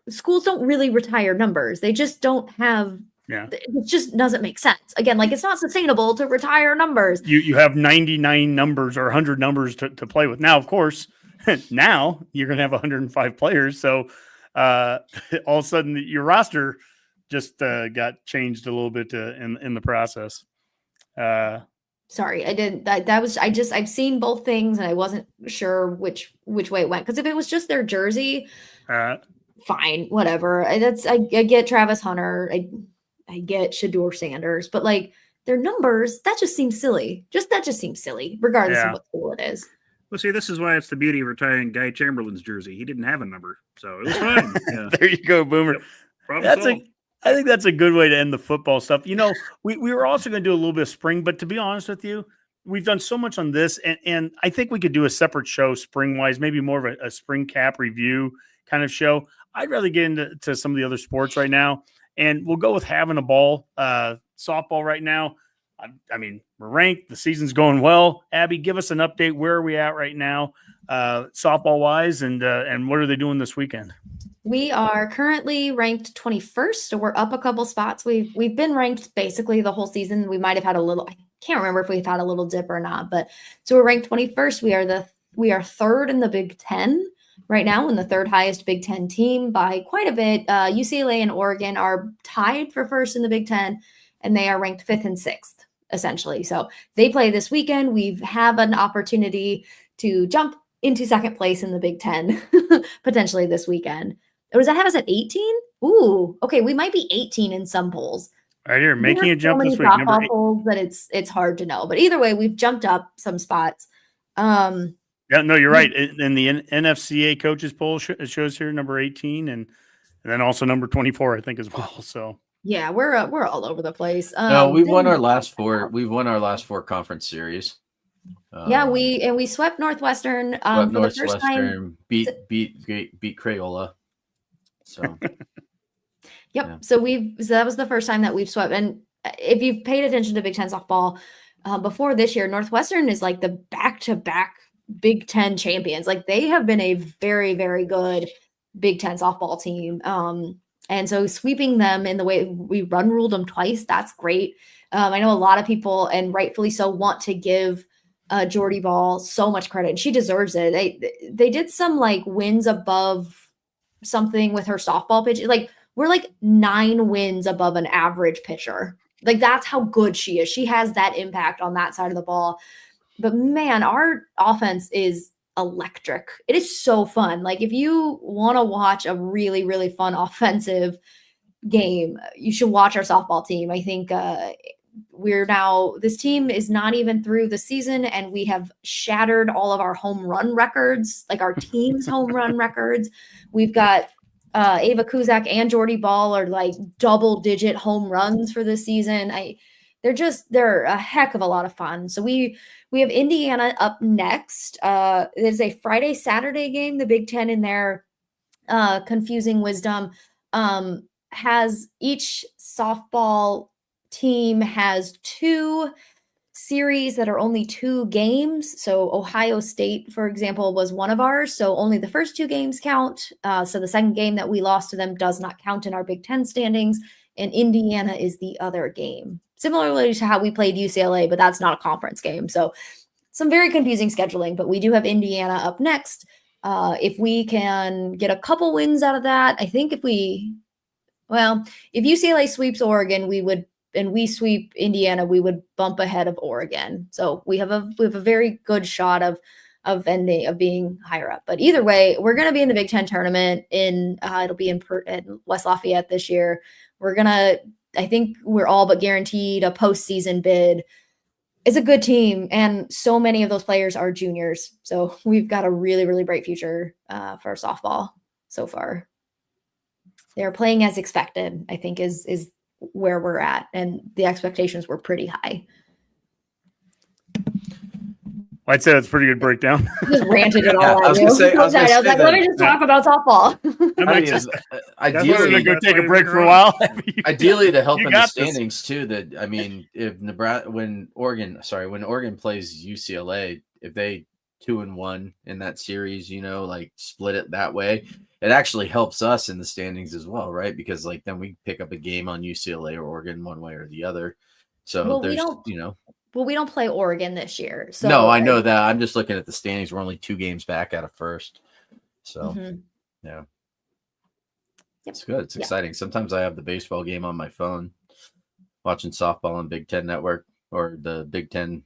schools don't really retire numbers. They just don't have it just doesn't make sense. Again, like it's not sustainable to retire numbers. You have 99 numbers or 100 numbers to play with. Now, of course, now you're going to have 105 players. So all of a sudden your roster just got changed a little bit in the process. Sorry, I didn't. I've seen both things and I wasn't sure which way it went. Because if it was just their jersey, fine, whatever. I get Travis Hunter. I get Shador Sanders, but like their numbers, that just seems silly. That just seems silly, regardless of what school it is. Well, see, this is why it's the beauty of retiring Guy Chamberlain's jersey. He didn't have a number, so it was fine. Yeah. There you go, Boomer. Yep. I think that's a good way to end the football stuff. You know, we were also going to do a little bit of spring, but to be honest with you, we've done so much on this, and I think we could do a separate show spring-wise, maybe more of a spring cap review kind of show. I'd rather get into some of the other sports right now, and we'll go with having a ball. Softball right now, I mean, we're ranked. The season's going well. Abby, give us an update. Where are we at right now, softball-wise, and what are they doing this weekend? We are currently ranked 21st, so we're up a couple spots. We've been ranked basically the whole season. We might have had a little, I can't remember if we've had a little dip or not, but so we're ranked 21st. We are 3rd in the Big Ten right now, and the 3rd highest Big Ten team by quite a bit. UCLA and Oregon are tied for 1st in the Big Ten, and they are ranked 5th and 6th essentially. So they play this weekend. We have an opportunity to jump into 2nd place in the Big Ten potentially this weekend. Or does that have us at 18? Ooh, okay. We might be 18 in some polls. Right here, making a jump this week. Number 8. Polls that it's hard to know. But either way, we've jumped up some spots. Yeah, no, you're right. In the NFCA coaches poll, it shows here number 18, and then also number 24, I think, as well. So yeah, we're all over the place. No, we've won our last 4. We've won our last 4 conference series. We swept Northwestern for the first time. Beat Crayola. So, yep. Yeah. So that was the first time that we've swept. And if you've paid attention to Big Ten softball before this year, Northwestern is like the back-to-back Big Ten champions. Like they have been a very, very good Big Ten softball team. And so sweeping them in the way we ruled them twice, that's great. I know a lot of people, and rightfully so, want to give Jordy Bahl so much credit, and she deserves it. They did some like wins above something with her softball pitch. Like we're like 9 wins above an average pitcher. Like that's how good she is. She has that impact on that side of the ball. But man, our offense is electric. It is so fun. Like if you want to watch a really, really fun offensive game, you should watch our softball team. I think this team is not even through the season, and we have shattered all of our home run records, like our team's home run records. We've got Ava Kuzak and Jordy Bahl are like double-digit home runs for this season. They're a heck of a lot of fun. So we have Indiana up next. There's a Friday-Saturday game. The Big Ten in their confusing wisdom has each softball team has 2 series that are only 2 games. So Ohio State, for example, was one of ours. So only the first 2 games count. So the second game that we lost to them does not count in our Big Ten standings. And Indiana is the other game. Similarly to how we played UCLA, but that's not a conference game. So some very confusing scheduling, but we do have Indiana up next. If we can get a couple wins out of that, I think if we Well, if UCLA sweeps Oregon, we sweep Indiana, we would bump ahead of Oregon. So we have a very good shot of being higher up. But either way, we're going to be in the Big Ten tournament it'll be in West Lafayette this year. I think we're all but guaranteed a postseason bid. It's a good team, and so many of those players are juniors. So we've got a really, really bright future for softball so far. They're playing as expected, I think, is where we're at, and the expectations were pretty high. I'd say that's a pretty good breakdown. Just ranted it all Yeah, out. I was gonna say Let me just talk about softball. I mean, I'm going ideally, to go take a break for a while. ideally to help You in the got this. standings too. That I mean, if when Oregon plays UCLA, if they 2-1 in that series, like split it that way, it actually helps us in the standings as well, right? Because like then we pick up a game on UCLA or Oregon one way or the other. So Well, there's Well, we don't play Oregon this year. So no, I know that. I'm just looking at the standings. We're only 2 games back out of first. So yeah. It's good. It's exciting. Sometimes I have the baseball game on my phone, watching softball on Big Ten Network or the Big Ten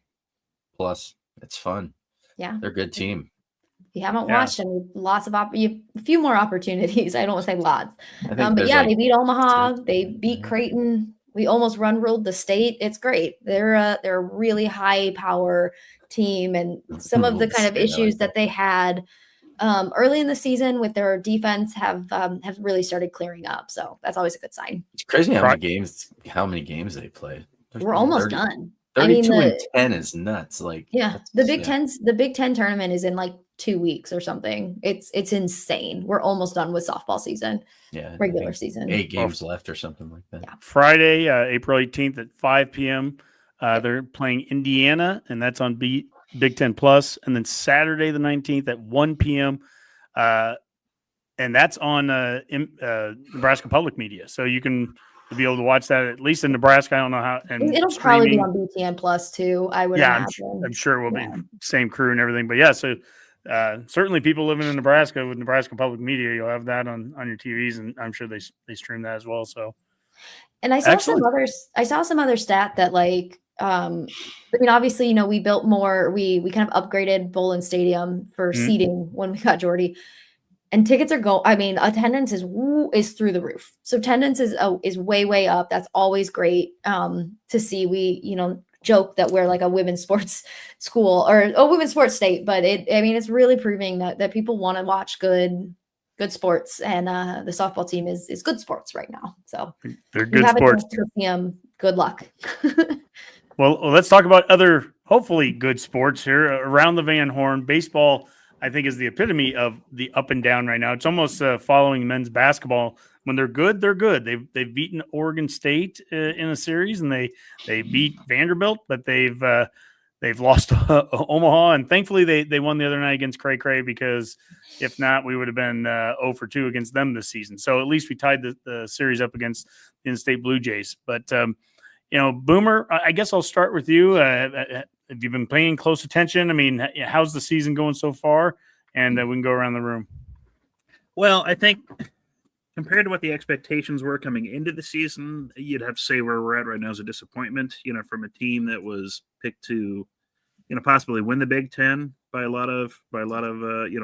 Plus. It's fun. Yeah. They're a good team. If you haven't watched them, lots of a few more opportunities. I don't want to say lots. But yeah, they beat Omaha. They beat Creighton. We almost ruled the state. It's great. They're a really high power team, and some of the kind of issues that they had early in the season with their defense have really started clearing up. So that's always a good sign. It's crazy how many games they play. We're almost done. 32-10 is nuts. Like the Big Ten tournament is in like 2 weeks or something. It's insane. We're almost done with softball season. Yeah, regular season. 8 games left or something like that. Yeah. Friday, April 18th at 5 p.m. They're playing Indiana, and that's on Big Ten Plus. And then Saturday the 19th at 1 p.m. And that's on Nebraska Public Media. So you can be able to watch that at least in Nebraska. I don't know how. And it'll probably be on BTN Plus too. I would imagine. I'm sure it will be same crew and everything. But yeah, so certainly people living in Nebraska with Nebraska Public Media, you'll have that on your TVs, and I'm sure they stream that as well. So, and I saw some other stat that like, I mean, obviously, we built more, we kind of upgraded Bolin Stadium for seating when we got Jordy. And tickets are attendance is through the roof. So attendance is way, way up. That's always great to see. We, joke that we're like a women's sports school or a women's sports state, but it's really proving that people want to watch good sports, and the softball team is good sports right now. So they're good sports. Good luck. Well, let's talk about other hopefully good sports here around the Van Horn. Baseball, I think, is the epitome of the up and down right now. It's almost following men's basketball. When they're good, they're good. They've beaten Oregon State in a series, and they beat Vanderbilt, but they've lost Omaha, and thankfully they won the other night against Cray Cray, because if not, we would have been 0 for 2 against them this season. So at least we tied the series up against the in-state Blue Jays. But Boomer, I guess I'll start with you. Have you been paying close attention? I mean, how's the season going so far? And we can go around the room. Well, I think compared to what the expectations were coming into the season, you'd have to say where we're at right now is a disappointment, from a team that was picked to, possibly win the Big Ten by a lot of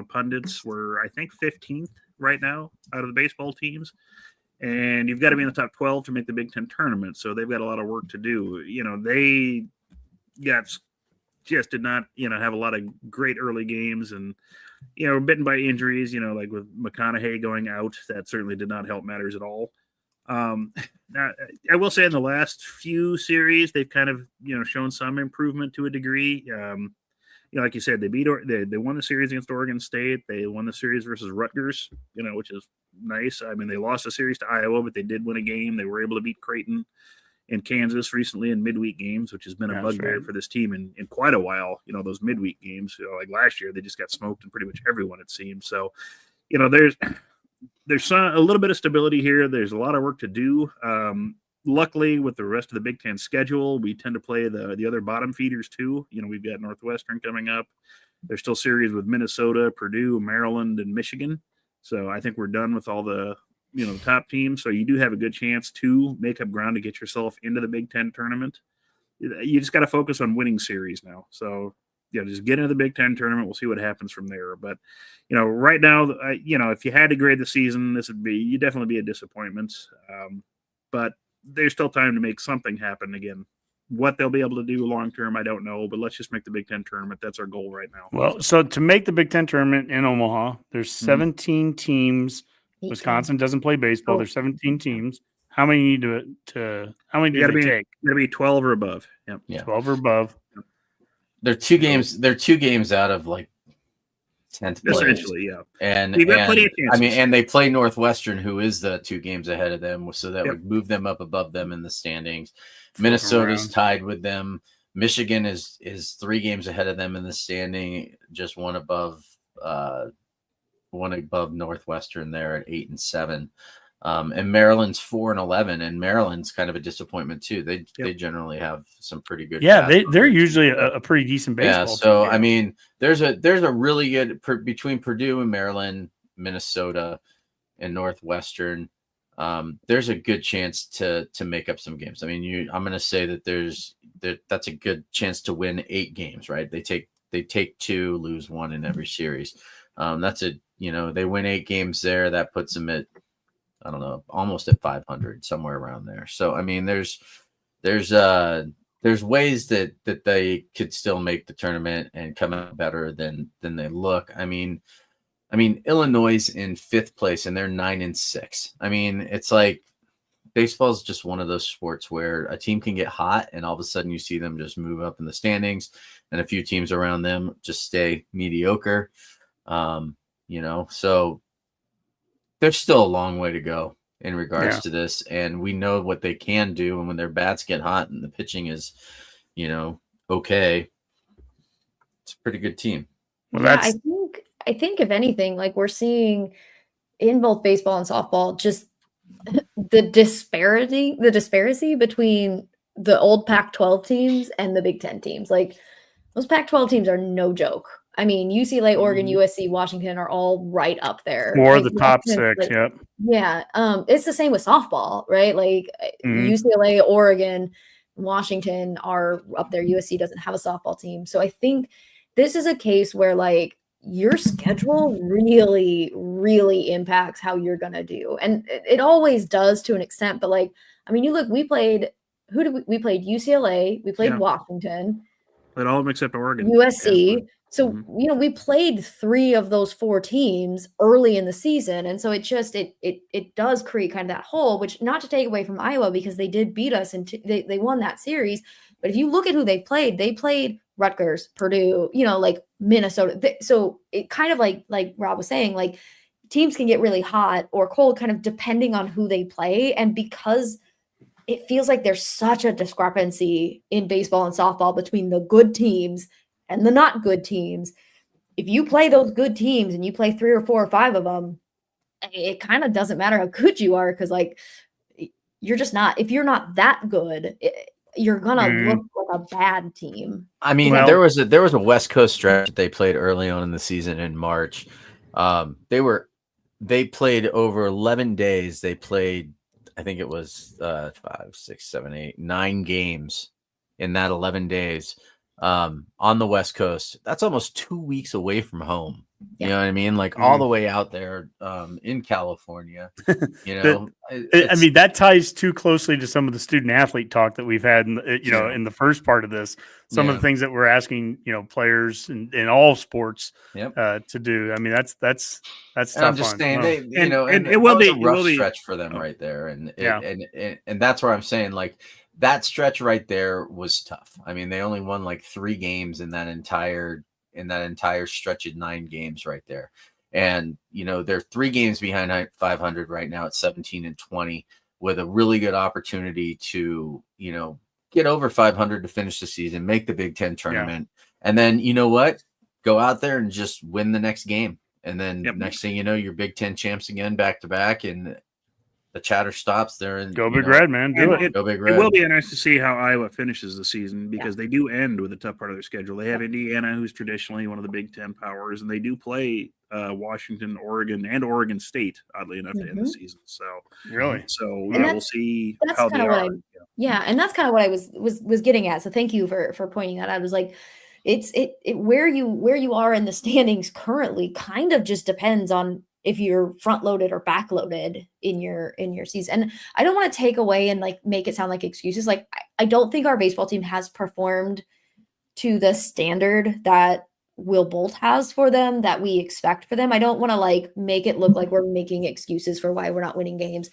pundits. We're, I think, 15th right now out of the baseball teams. And you've got to be in the top 12 to make the Big Ten tournament. So they've got a lot of work to do. They did not, have a lot of great early games, and, bitten by injuries, like with McConaughey going out, that certainly did not help matters at all. Now, I will say in the last few series, they've kind of, shown some improvement to a degree. Like you said, they won the series against Oregon State. They won the series versus Rutgers, which is nice. I mean, they lost a series to Iowa, but they did win a game. They were able to beat Creighton and Kansas recently in midweek games, which has been a bugbear for this team in quite a while. Those midweek games, like last year, they just got smoked in pretty much everyone, it seems. So, there's a little bit of stability here. There's a lot of work to do. Luckily, with the rest of the Big Ten schedule, we tend to play the other bottom feeders too. We've got Northwestern coming up. There's still series with Minnesota, Purdue, Maryland, and Michigan. So I think we're done with all the the top teams. So you do have a good chance to make up ground to get yourself into the Big Ten tournament. You just got to focus on winning series now. So, just get into the Big Ten tournament. We'll see what happens from there. But, right now, if you had to grade the season, you'd definitely be a disappointment. But there's still time to make something happen again. What they'll be able to do long term, I don't know. But let's just make the Big Ten tournament. That's our goal right now. Well, so to make the Big Ten tournament in Omaha, there's 17 teams. 18. Wisconsin doesn't play baseball. There's 17 teams. How many need to how many do they take? Got to be 12 or above. Yep. Yeah. 12 or above. They're 2 games. They're 2 games out of like 10th place. Essentially, yeah. And you've got plenty of chances. and they play Northwestern, who is the 2 games ahead of them, so that would move them up above them in the standings. Minnesota's tied with them. Michigan is 3 games ahead of them in the standing, just one above Northwestern there at 8 and 7. And Maryland's 4 and 11, and Maryland's kind of a disappointment too. They generally have some pretty good. Yeah, they're usually a pretty decent baseball. Yeah, so team. I mean, there's a really good between Purdue and Maryland, Minnesota, and Northwestern. There's a good chance to make up some games. I mean, I'm going to say that that's a good chance to win 8 games, right? They take 2, lose 1 in every series. They win 8 games there. That puts them at, I don't know, almost at 500, somewhere around there. So, I mean, there's ways that they could still make the tournament and come out better than they look. I mean, Illinois is in 5th place and they're 9 and 6. I mean, it's like baseball is just one of those sports where a team can get hot and all of a sudden you see them just move up in the standings, and a few teams around them just stay mediocre. So there's still a long way to go in regards to this, and we know what they can do. And when their bats get hot and the pitching is, okay, it's a pretty good team. Well, yeah, I think if anything, like we're seeing in both baseball and softball, just the disparity between the old Pac-12 teams and the Big Ten teams. Like those Pac-12 teams are no joke. I mean, UCLA, Oregon, USC, Washington are all right up there. More like, of the top 6. Yep. Yeah. It's the same with softball, right? Like UCLA, Oregon, Washington are up there. USC doesn't have a softball team. So I think this is a case where like your schedule really, really impacts how you're going to do. And it always does to an extent. But like, I mean, we played UCLA, we played Washington. Played all of them except Oregon. USC. So, we played 3 of those 4 teams early in the season. And so it does create kind of that hole, which not to take away from Iowa because they did beat us and they won that series. But if you look at who they played Rutgers, Purdue, like Minnesota. So it kind of like Rob was saying, like teams can get really hot or cold kind of depending on who they play. And because it feels like there's such a discrepancy in baseball and softball between the good teams and the not good teams. If you play those good teams and you play 3 or 4 or 5 of them, it kind of doesn't matter how good you are. Cause like, you're just not, if you're not that good, you're going to look like a bad team. I mean, there was a West Coast stretch that they played early on in the season in March. They played over 11 days. They played, I think it was 5, 6, 7, 8, 9 games in that 11 days. On the West Coast. That's almost 2 weeks away from home. You know what I mean? Like all the way out there in California. I mean, that ties too closely to some of the student athlete talk that we've had in the first part of this. Some of the things that we're asking, players in all sports to do. I mean, that's tough. I'm just saying, it will be a rough stretch for them right there. And that's where I'm saying, like, that stretch right there was tough. I mean, they only won like 3 games in that entire stretch of 9 games right there. And, they're 3 games behind 500 right now at 17 and 20 with a really good opportunity to, get over 500 to finish the season, make the Big Ten tournament. And then, go out there and just win the next game. And then next thing you know, you're Big Ten champs again, back to back. And the chatter stops there. And go Big Red, man. Do it. Go Big Red. It will be nice to see how Iowa finishes the season because they do end with a tough part of their schedule. They have Indiana, who's traditionally one of the Big Ten powers, and they do play Washington, Oregon, and Oregon State, oddly enough, to end the season. So Really? We'll see that's how they kinda what are. Yeah, and that's kind of what I was getting at. So thank you for pointing that. I was like, it's where you are in the standings currently kind of just depends on if you're front loaded or back loaded in your season. And I don't want to take away and like make it sound like excuses. Like I don't think our baseball team has performed to the standard that Will Bolt has for them, that we expect for them. I don't want to like make it look like we're making excuses for why we're not winning games.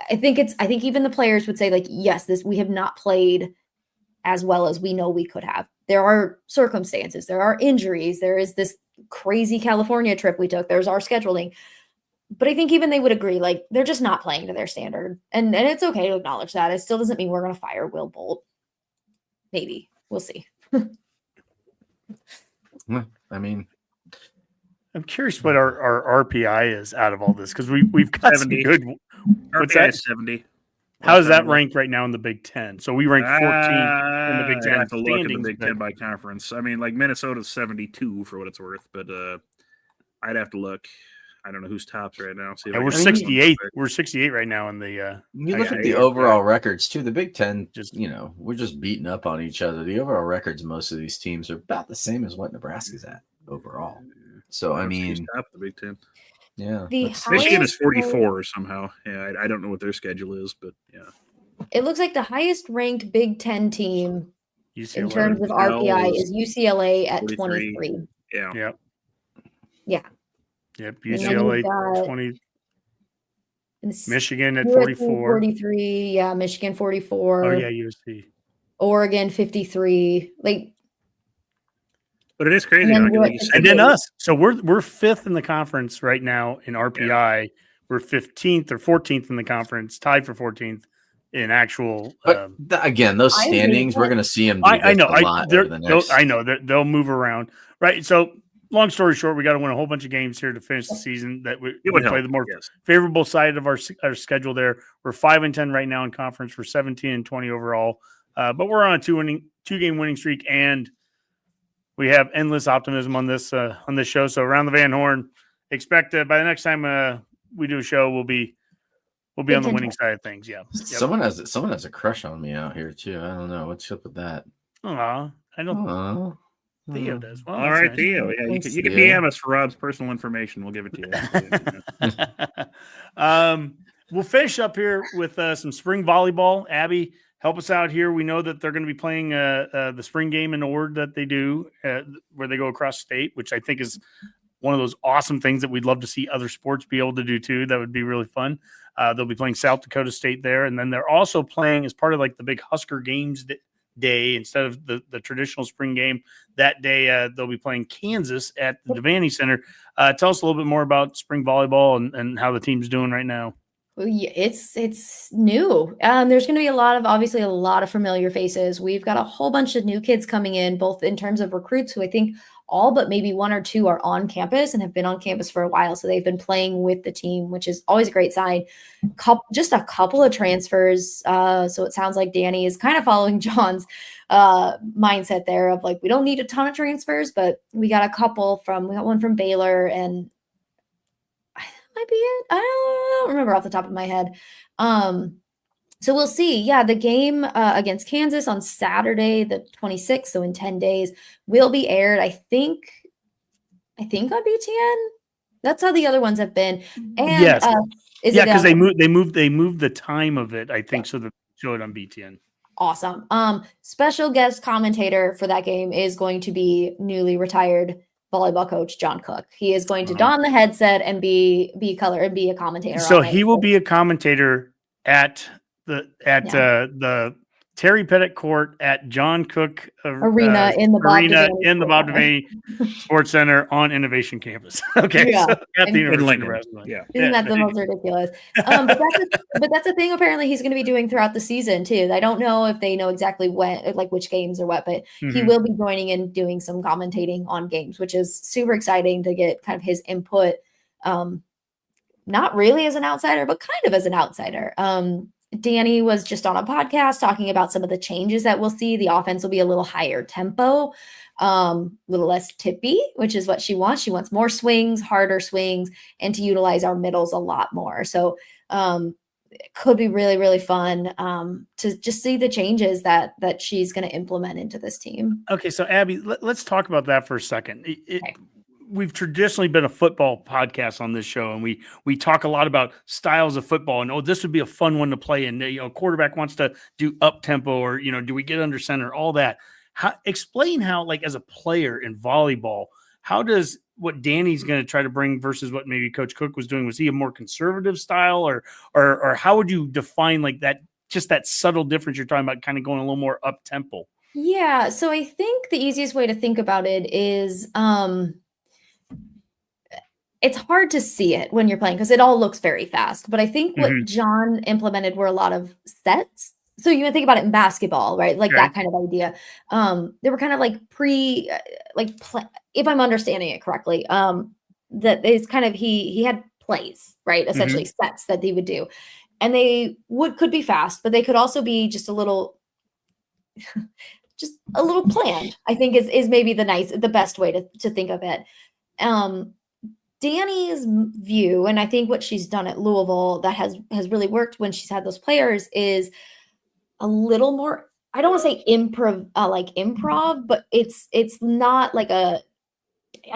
I think even the players would say like, yes, we have not played as well as we know we could have. There are circumstances, there are injuries, there is this crazy California trip we took, there's our scheduling. But I think even they would agree, like they're just not playing to their standard. And it's okay to acknowledge that. It still doesn't mean we're going to fire Will Bolt. Maybe. We'll see. I mean, I'm curious what our RPI is out of all this, because we've got 70. some good. What's RPI that? is 70. How does that rank right now in the Big Ten? So we rank 14th in the Big I Ten have to look at the standings. Big Ten by conference. I mean, like Minnesota's 72 for what it's worth, but I'd have to look. I don't know who's tops right now. See if Yeah, I we're can- 68. We're 68 right now in the. you look I- at the I- overall records too. The Big Ten, Just- we're just beating up on each other. The overall records, most of these teams are about the same as what Nebraska's at overall. So I Who's mean, top of the Big Ten. yeah, The that's- Michigan is highest 44 somehow. Yeah, I don't know what their schedule is, but yeah. It looks like the highest ranked Big Ten team UCLA. in terms of UCLA RPI is is UCLA at 43. 23. Yeah. Yep. Yeah. Yep. then you've UCLA got- 20. And Michigan at USC 44. 43. Yeah. Michigan 44. Oh yeah, USC. Oregon 53. Like, But it is crazy. And then Like, we're like you at said, And then 68. us. So we're fifth in the conference right now in RPI. We're 15th or 14th in the conference, tied for 14th in actual. But again, those I agree standings, with we're that. going to see them. I know. a lot over the next. I know that they'll move around, right? So, long story short, we got to win a whole bunch of games here to finish the season. That we it would play help. the more Yes. favorable side of our schedule. There, we're 5-10 right now in conference. We're 17-20 overall, but we're on a two-game winning streak, and we have endless optimism on this show. So, around the Van Horn, expect by the next time we do a show, we'll be on the winning side of things. Yeah. Yep. Someone has a crush on me out here too. I don't know what's up with that. Aw, I don't. Aw. Theo does. Well, All that's right, nice. Theo. Yeah, Thanks, you can Theo. DM us for Rob's personal information. We'll give it to you. We'll finish up here with some spring volleyball. Abby, help us out here. We know that they're going to be playing the spring game in Ord that they do, where they go across state, which I think is one of those awesome things that we'd love to see other sports be able to do too. That would be really fun. They'll be playing South Dakota State there, and then they're also playing as part of like the big Husker Games day instead of the traditional spring game. That day, they'll be playing Kansas at the Devaney Center. Tell us a little bit more about spring volleyball and how the team's doing right now. Well, yeah, it's new. There's going to be obviously a lot of familiar faces. We've got a whole bunch of new kids coming in, both in terms of recruits who I think all but maybe one or two are on campus and have been on campus for a while. So they've been playing with the team, which is always a great sign. Just a couple of transfers. So it sounds like Danny is kind of following John's mindset there of like, we don't need a ton of transfers, but we got one from Baylor, and might be it. I don't remember off the top of my head. So we'll see. Yeah, the game against Kansas on Saturday, the 26th, so in 10 days, will be aired, I think on BTN. That's how the other ones have been. And Yes. Because they moved. moved the time of it, I think, so that they show it on BTN. Awesome. Special guest commentator for that game is going to be newly retired volleyball coach John Cook. He is going to don the headset and be a commentator. So on it. he will be a commentator at the Terry Pettit Court at John Cook Arena in the Bob Devaney Sports Center on Innovation Campus. Okay, Yeah. so at the University of Lincoln. Nebraska. Yeah. Isn't that the most ridiculous? But that's a thing apparently he's going to be doing throughout the season too. I don't know if they know exactly when, like which games or what, but he Mhm. will be joining and doing some commentating on games, which is super exciting to get kind of his input. Not really as an outsider, but kind of as an outsider. Danny was just on a podcast talking about some of the changes that we'll see. The offense will be a little higher tempo, a little less tippy, which is what she wants. She wants more swings, harder swings, and to utilize our middles a lot more. So it could be really, really fun to just see the changes that she's going to implement into this team. Okay, so Abby, let's talk about that for a second. Okay. We've traditionally been a football podcast on this show, and we talk a lot about styles of football. And this would be a fun one to play. And quarterback wants to do up tempo, or do we get under center? All that. Explain how, like, as a player in volleyball, how does what Danny's going to try to bring versus what maybe Coach Cook was doing? Was he a more conservative style, or how would you define like that? Just that subtle difference you're talking about, kind of going a little more up tempo. Yeah. So I think the easiest way to think about it is it's hard to see it when you're playing because it all looks very fast. But I think what John implemented were a lot of sets. So you would think about it in basketball, right? Like that kind of idea. They were kind of like if I'm understanding it correctly, that is kind of he had plays, right? Essentially sets that he would do, and they could be fast, but they could also be just a little planned. I think is maybe the best way to think of it. Danny's view, and I think what she's done at Louisville that has really worked when she's had those players is a little more, I don't want to say improv, but it's not like I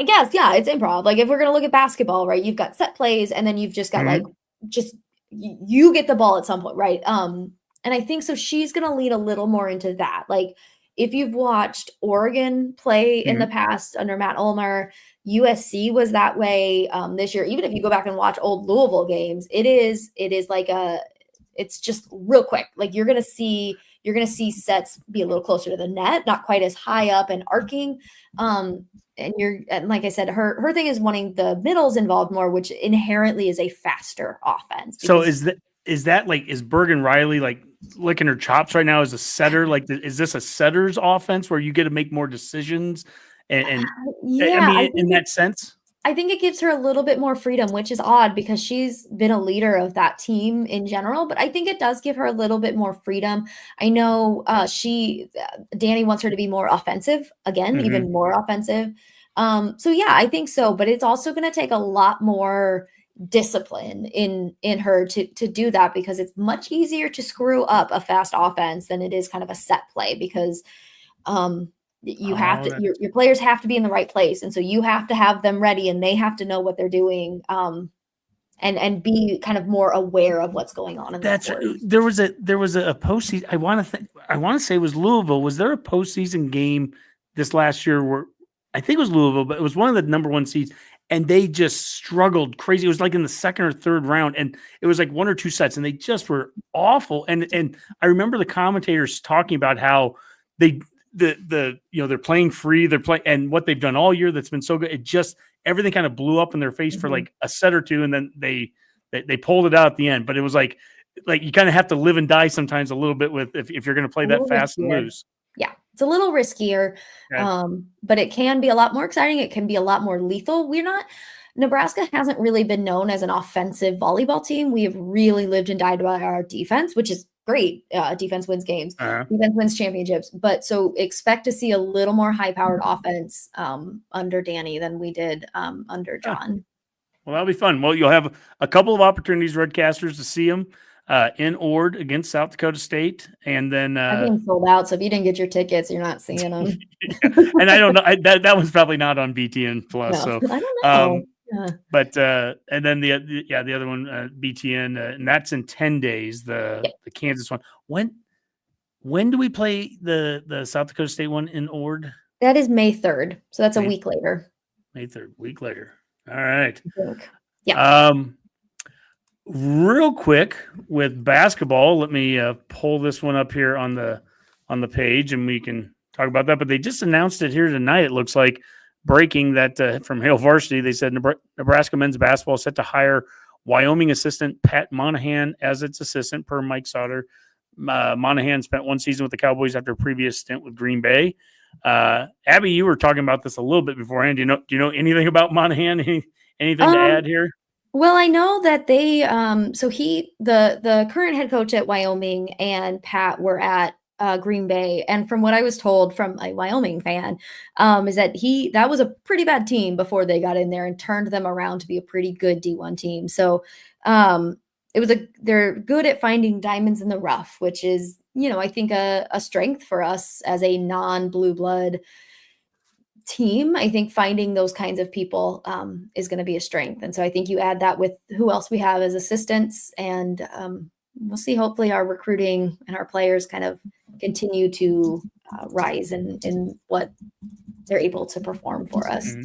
guess, yeah, it's improv. Like if we're going to look at basketball, right, you've got set plays and then you've just got you get the ball at some point, right? And I think so she's going to lean a little more into that. Like if you've watched Oregon play in the past under Matt Ulmer, USC was that way this year. Even if you go back and watch old Louisville games, it is like it's just real quick. Like you're going to see sets be a little closer to the net, not quite as high up and arcing. And like I said, her thing is wanting the middles involved more, which inherently is a faster offense. So is that like, is Bergen Riley like licking her chops right now as a setter? Like, is this a setter's offense where you get to make more decisions? And in that sense, I think it gives her a little bit more freedom, which is odd because she's been a leader of that team in general, but I think it does give her a little bit more freedom. I know Danny wants her to be more offensive again, even more offensive. So yeah, I think so, but it's also going to take a lot more discipline in her to do that because it's much easier to screw up a fast offense than it is kind of a set play because, you have to, your players have to be in the right place. And so you have to have them ready and they have to know what they're doing. And be kind of more aware of what's going on. There was a postseason. I want to say it was Louisville. Was there a postseason game this last year where I think it was Louisville, but it was one of the number one seeds and they just struggled crazy. It was like in the second or third round and it was like one or two sets and they just were awful. And I remember the commentators talking about how they're playing free, and what they've done all year that's been so good. It just everything kind of blew up in their face for like a set or two, and then they pulled it out at the end. But it was like you kind of have to live and die sometimes a little bit with if you're going to play that fast and lose. Yeah, it's a little riskier, but it can be a lot more exciting. It can be a lot more lethal. Nebraska hasn't really been known as an offensive volleyball team. We have really lived and died by our defense, which is great. Defense wins games, defense wins championships. But so expect to see a little more high-powered offense under Danny than we did under John. Well, that'll be fun. Well, you'll have a couple of opportunities, Redcasters, to see them in Ord against South Dakota State, and then I think sold out. So if you didn't get your tickets, you're not seeing them. And I don't know. That one's probably not on BTN Plus. No, so I don't know. But and then the other one, BTN, and that's in 10 days. The Kansas one. When do we play the South Dakota State one in Ord? That is May 3rd. So that's a week later. May 3rd, week later. All right. Yeah. Real quick with basketball, let me pull this one up here on the page, and we can talk about that. But they just announced it here tonight. It looks like breaking that from Hale Varsity. They said Nebraska men's basketball is set to hire Wyoming assistant Pat Monahan as its assistant, per Mike Sauter. Monahan spent one season with the Cowboys after a previous stint with Green Bay. Abby, you were talking about this a little bit beforehand. Do you know anything about Monahan? Anything to add here? Well, I know that they so the current head coach at Wyoming and Pat were at Green Bay, and from what I was told from a Wyoming fan, is that that was a pretty bad team before they got in there and turned them around to be a pretty good D1 team. So they're good at finding diamonds in the rough, which is, I think a strength for us as a non-blue blood team. I think finding those kinds of people is going to be a strength. And so I think you add that with who else we have as assistants, and we'll see. Hopefully our recruiting and our players kind of continue to rise in what they're able to perform for us. Mm-hmm.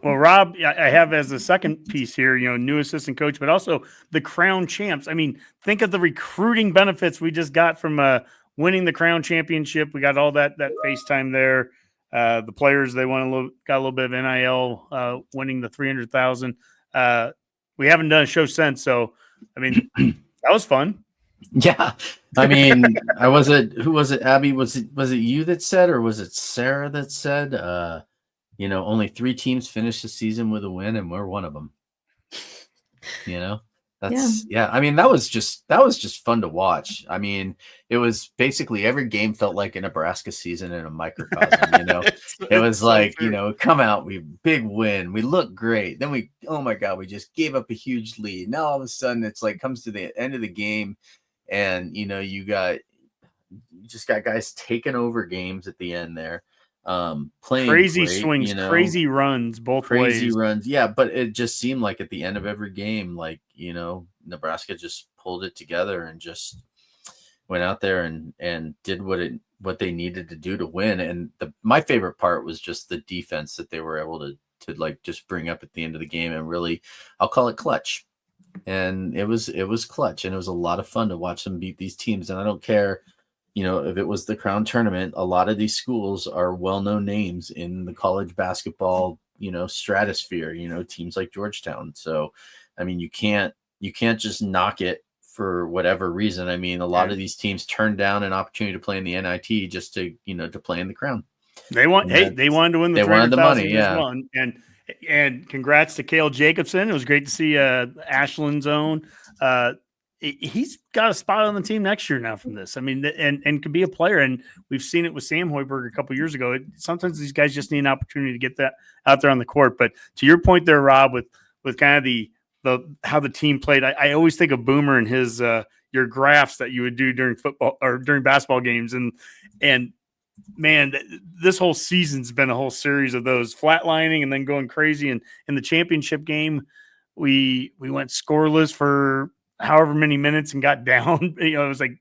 Well, Rob, I have as a second piece here, new assistant coach, but also the Crown champs. I mean, think of the recruiting benefits we just got from winning the Crown championship. We got all that FaceTime there. The players, they got a little bit of NIL, winning the 300,000. We haven't done a show since, so I mean, that was fun. Yeah, I mean, who was it? Abby, was it you that said, or was it Sarah that said? Only 3 teams finished the season with a win, and we're one of them. That's yeah. I mean, that was just fun to watch. I mean, it was basically every game felt like a Nebraska season in a microcosm. It was so like true. Come out, we big win, we look great. Then we just gave up a huge lead. Now all of a sudden it's like comes to the end of the game, and you just got guys taking over games at the end there. Playing crazy great, swings, crazy runs, both crazy ways. runs. Yeah, but it just seemed like at the end of every game, like, Nebraska just pulled it together and just went out there and did what they needed to do to win. And my favorite part was just the defense that they were able to like just bring up at the end of the game, and really, I'll call it clutch. And it was clutch, and it was a lot of fun to watch them beat these teams. And I don't care, if it was the Crown tournament, a lot of these schools are well-known names in the college basketball, stratosphere, teams like Georgetown. So, I mean, you can't just knock it for whatever reason. I mean, a lot of these teams turned down an opportunity to play in the NIT just to play in the Crown. They wanted to win the 300,000 as well. And congrats to Cale Jacobson. It was great to see Ashland's own. He's got a spot on the team next year now from this. I mean, and could be a player. And we've seen it with Sam Hoiberg a couple years ago. Sometimes these guys just need an opportunity to get that out there on the court. But to your point there, Rob, with kind of the how the team played, I always think of Boomer and his your graphs that you would do during football or during basketball games. And man, this whole season's been a whole series of those flatlining and then going crazy. And in the championship game, we went scoreless for however many minutes and got down. It was like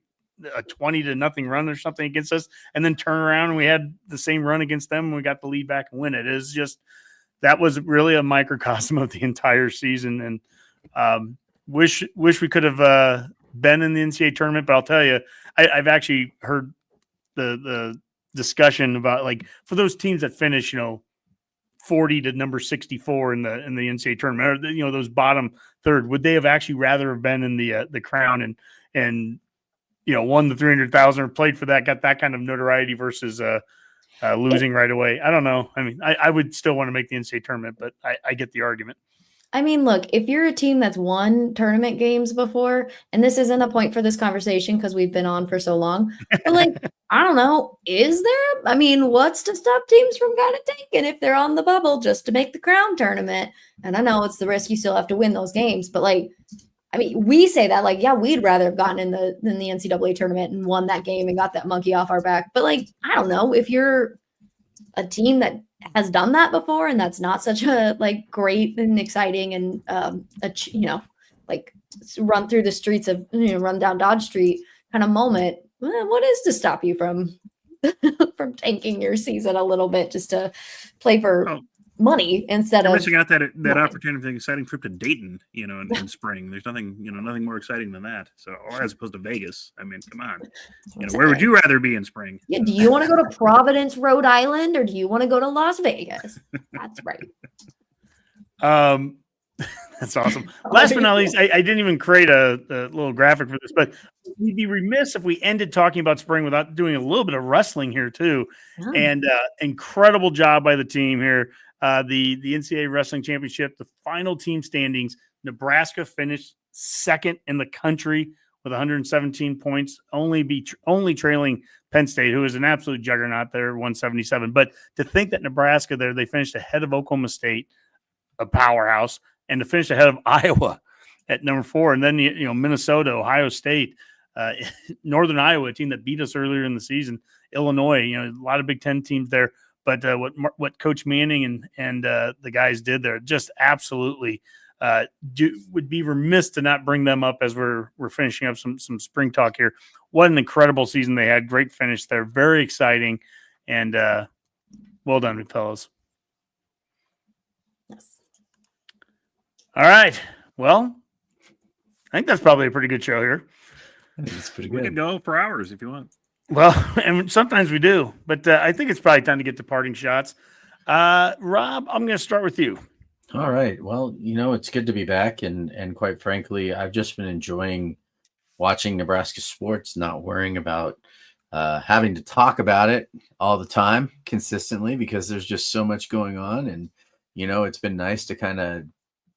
a 20-0 run or something against us, and then turn around and we had the same run against them and we got the lead back and win it. It is just, that was really a microcosm of the entire season. And wish we could have been in the NCAA tournament, but I'll tell you, I've actually heard the discussion about, like, for those teams that finish 40 to number 64 in the NCAA tournament, or those bottom third, would they have actually rather have been in the Crown and won the 300,000 or played for that, got that kind of notoriety versus losing right away? I don't know. I mean, I would still want to make the NCAA tournament, but I get the argument. I mean, look, if you're a team that's won tournament games before, and this isn't a point for this conversation because we've been on for so long, but like, I don't know, is there? I mean, what's to stop teams from kind of taking if they're on the bubble just to make the Crown tournament? And I know it's the risk, you still have to win those games, but like, I mean, we say that like, yeah, we'd rather have gotten in the NCAA tournament and won that game and got that monkey off our back. But like, I don't know, if you're a team that has done that before and that's not such a like great and exciting and like run through the streets of run down Dodge Street kind of moment, what is to stop you from from tanking your season a little bit just to play for money instead of missing out that opportunity for an exciting trip to Dayton, in spring? There's nothing more exciting than that. So, or as opposed to Vegas. I mean, come on. Where would you rather be in spring? Yeah, do you want to go to Providence, Rhode Island, or do you want to go to Las Vegas? That's right. That's awesome. Last but not least, I didn't even create a little graphic for this, but we'd be remiss if we ended talking about spring without doing a little bit of wrestling here too. Oh. And incredible job by the team here. The NCAA Wrestling Championship, the final team standings, Nebraska finished second in the country with 117 points, only trailing Penn State, who is an absolute juggernaut there, 177. But to think that Nebraska there, they finished ahead of Oklahoma State, a powerhouse, and to finish ahead of Iowa at number 4, and then Minnesota, Ohio State, Northern Iowa, a team that beat us earlier in the season, Illinois, a lot of Big Ten teams there. But what Coach Manning and the guys did there, just absolutely would be remiss to not bring them up as we're finishing up some spring talk here. What an incredible season they had! Great finish there, very exciting, and well done, fellas. Yes. All right, well, I think that's probably a pretty good show here. I think it's pretty We good. can go for hours if you want. Well, and sometimes we do, but I think it's probably time to get to parting shots. Rob, I'm going to start with you. All right. Well, it's good to be back. And quite frankly, I've just been enjoying watching Nebraska sports, not worrying about having to talk about it all the time consistently, because there's just so much going on. And, it's been nice to kind of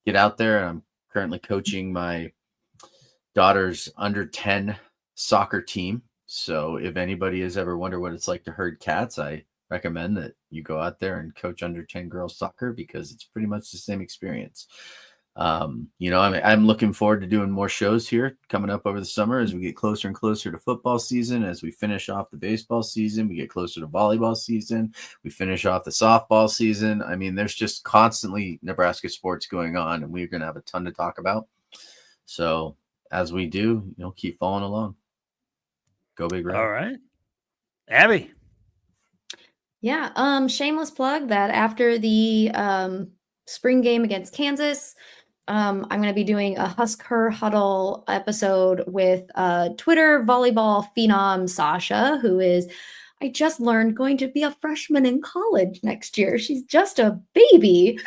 get out there. I'm currently coaching my daughter's under 10 soccer team. So if anybody has ever wondered what it's like to herd cats, I recommend that you go out there and coach under 10 girls soccer, because it's pretty much the same experience. I'm looking forward to doing more shows here coming up over the summer as we get closer and closer to football season. As we finish off the baseball season, we get closer to volleyball season. We finish off the softball season. I mean, there's just constantly Nebraska sports going on, and we're going to have a ton to talk about. So as we do, keep following along. Go Big Red. All right. Abby. Yeah. Shameless plug that after the spring game against Kansas, I'm going to be doing a Husker Huddle episode with Twitter volleyball phenom Sasha, who is, I just learned, going to be a freshman in college next year. She's just a baby,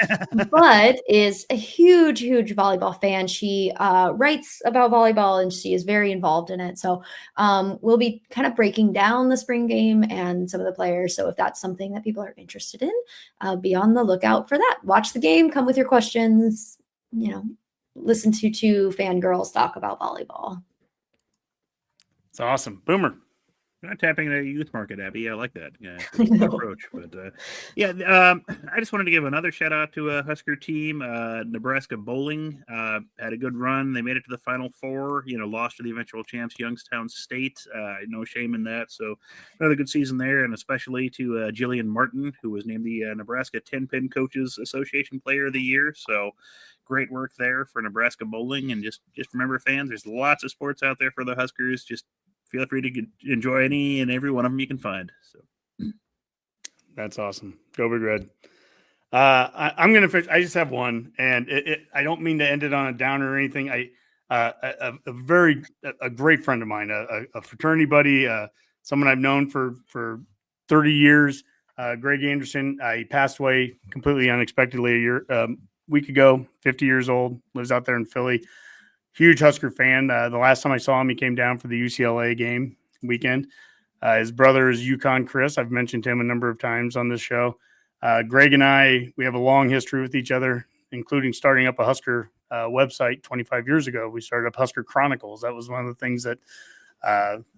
but is a huge, huge volleyball fan. She writes about volleyball and she is very involved in it. So we'll be kind of breaking down the spring game and some of the players. So if that's something that people are interested in, be on the lookout for that. Watch the game, come with your questions, listen to two fangirls talk about volleyball. It's awesome. Boomer. Not tapping the youth market, Abby. I like that. Yeah, good approach. But I just wanted to give another shout out to a Husker team. Nebraska bowling had a good run. They made it to the Final Four. Lost to the eventual champs, Youngstown State. No shame in that. So another good season there, and especially to Jillian Martin, who was named the Nebraska 10-Pin Coaches Association Player of the Year. So great work there for Nebraska bowling. And just remember, fans, there's lots of sports out there for the Huskers. Just feel free to enjoy any and every one of them you can find. So that's awesome. Go Big Red. I'm going to finish. I just have one, and I don't mean to end it on a downer or anything. A great friend of mine, a fraternity buddy, someone I've known for 30 years, Greg Anderson. He passed away completely unexpectedly a week ago, 50 years old, lives out there in Philly. Huge Husker fan. The last time I saw him, he came down for the UCLA game weekend. His brother is UConn Chris. I've mentioned him a number of times on this show. Greg and I, we have a long history with each other, including starting up a Husker website 25 years ago. We started up Husker Chronicles. That was one of the things that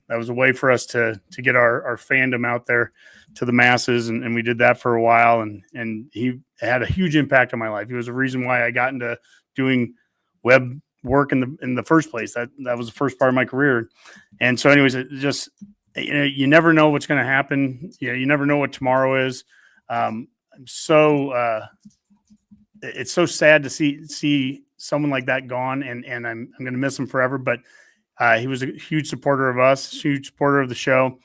was a way for us to get our fandom out there to the masses, and we did that for a while. And he had a huge impact on my life. He was a reason why I got into doing web work in the first place. That was the first part of my career. And so anyways, it just, you never know what's going to happen. You never know what tomorrow is. It's so sad to see someone like that gone, and I'm going to miss him forever, but he was a huge supporter of us, huge supporter of the show.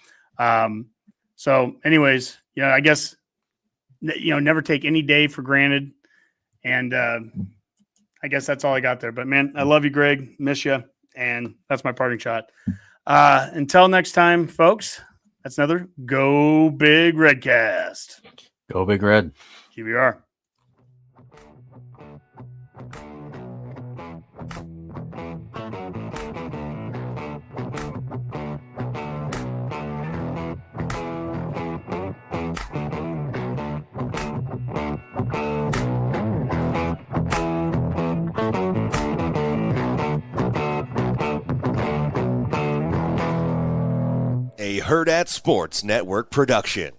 So anyways, I guess, never take any day for granted. And, I guess that's all I got there. But, man, I love you, Greg. Miss you. And that's my parting shot. Until next time, folks, that's another Go Big Redcast. Go Big Red. QBR. Herd at Sports Network production.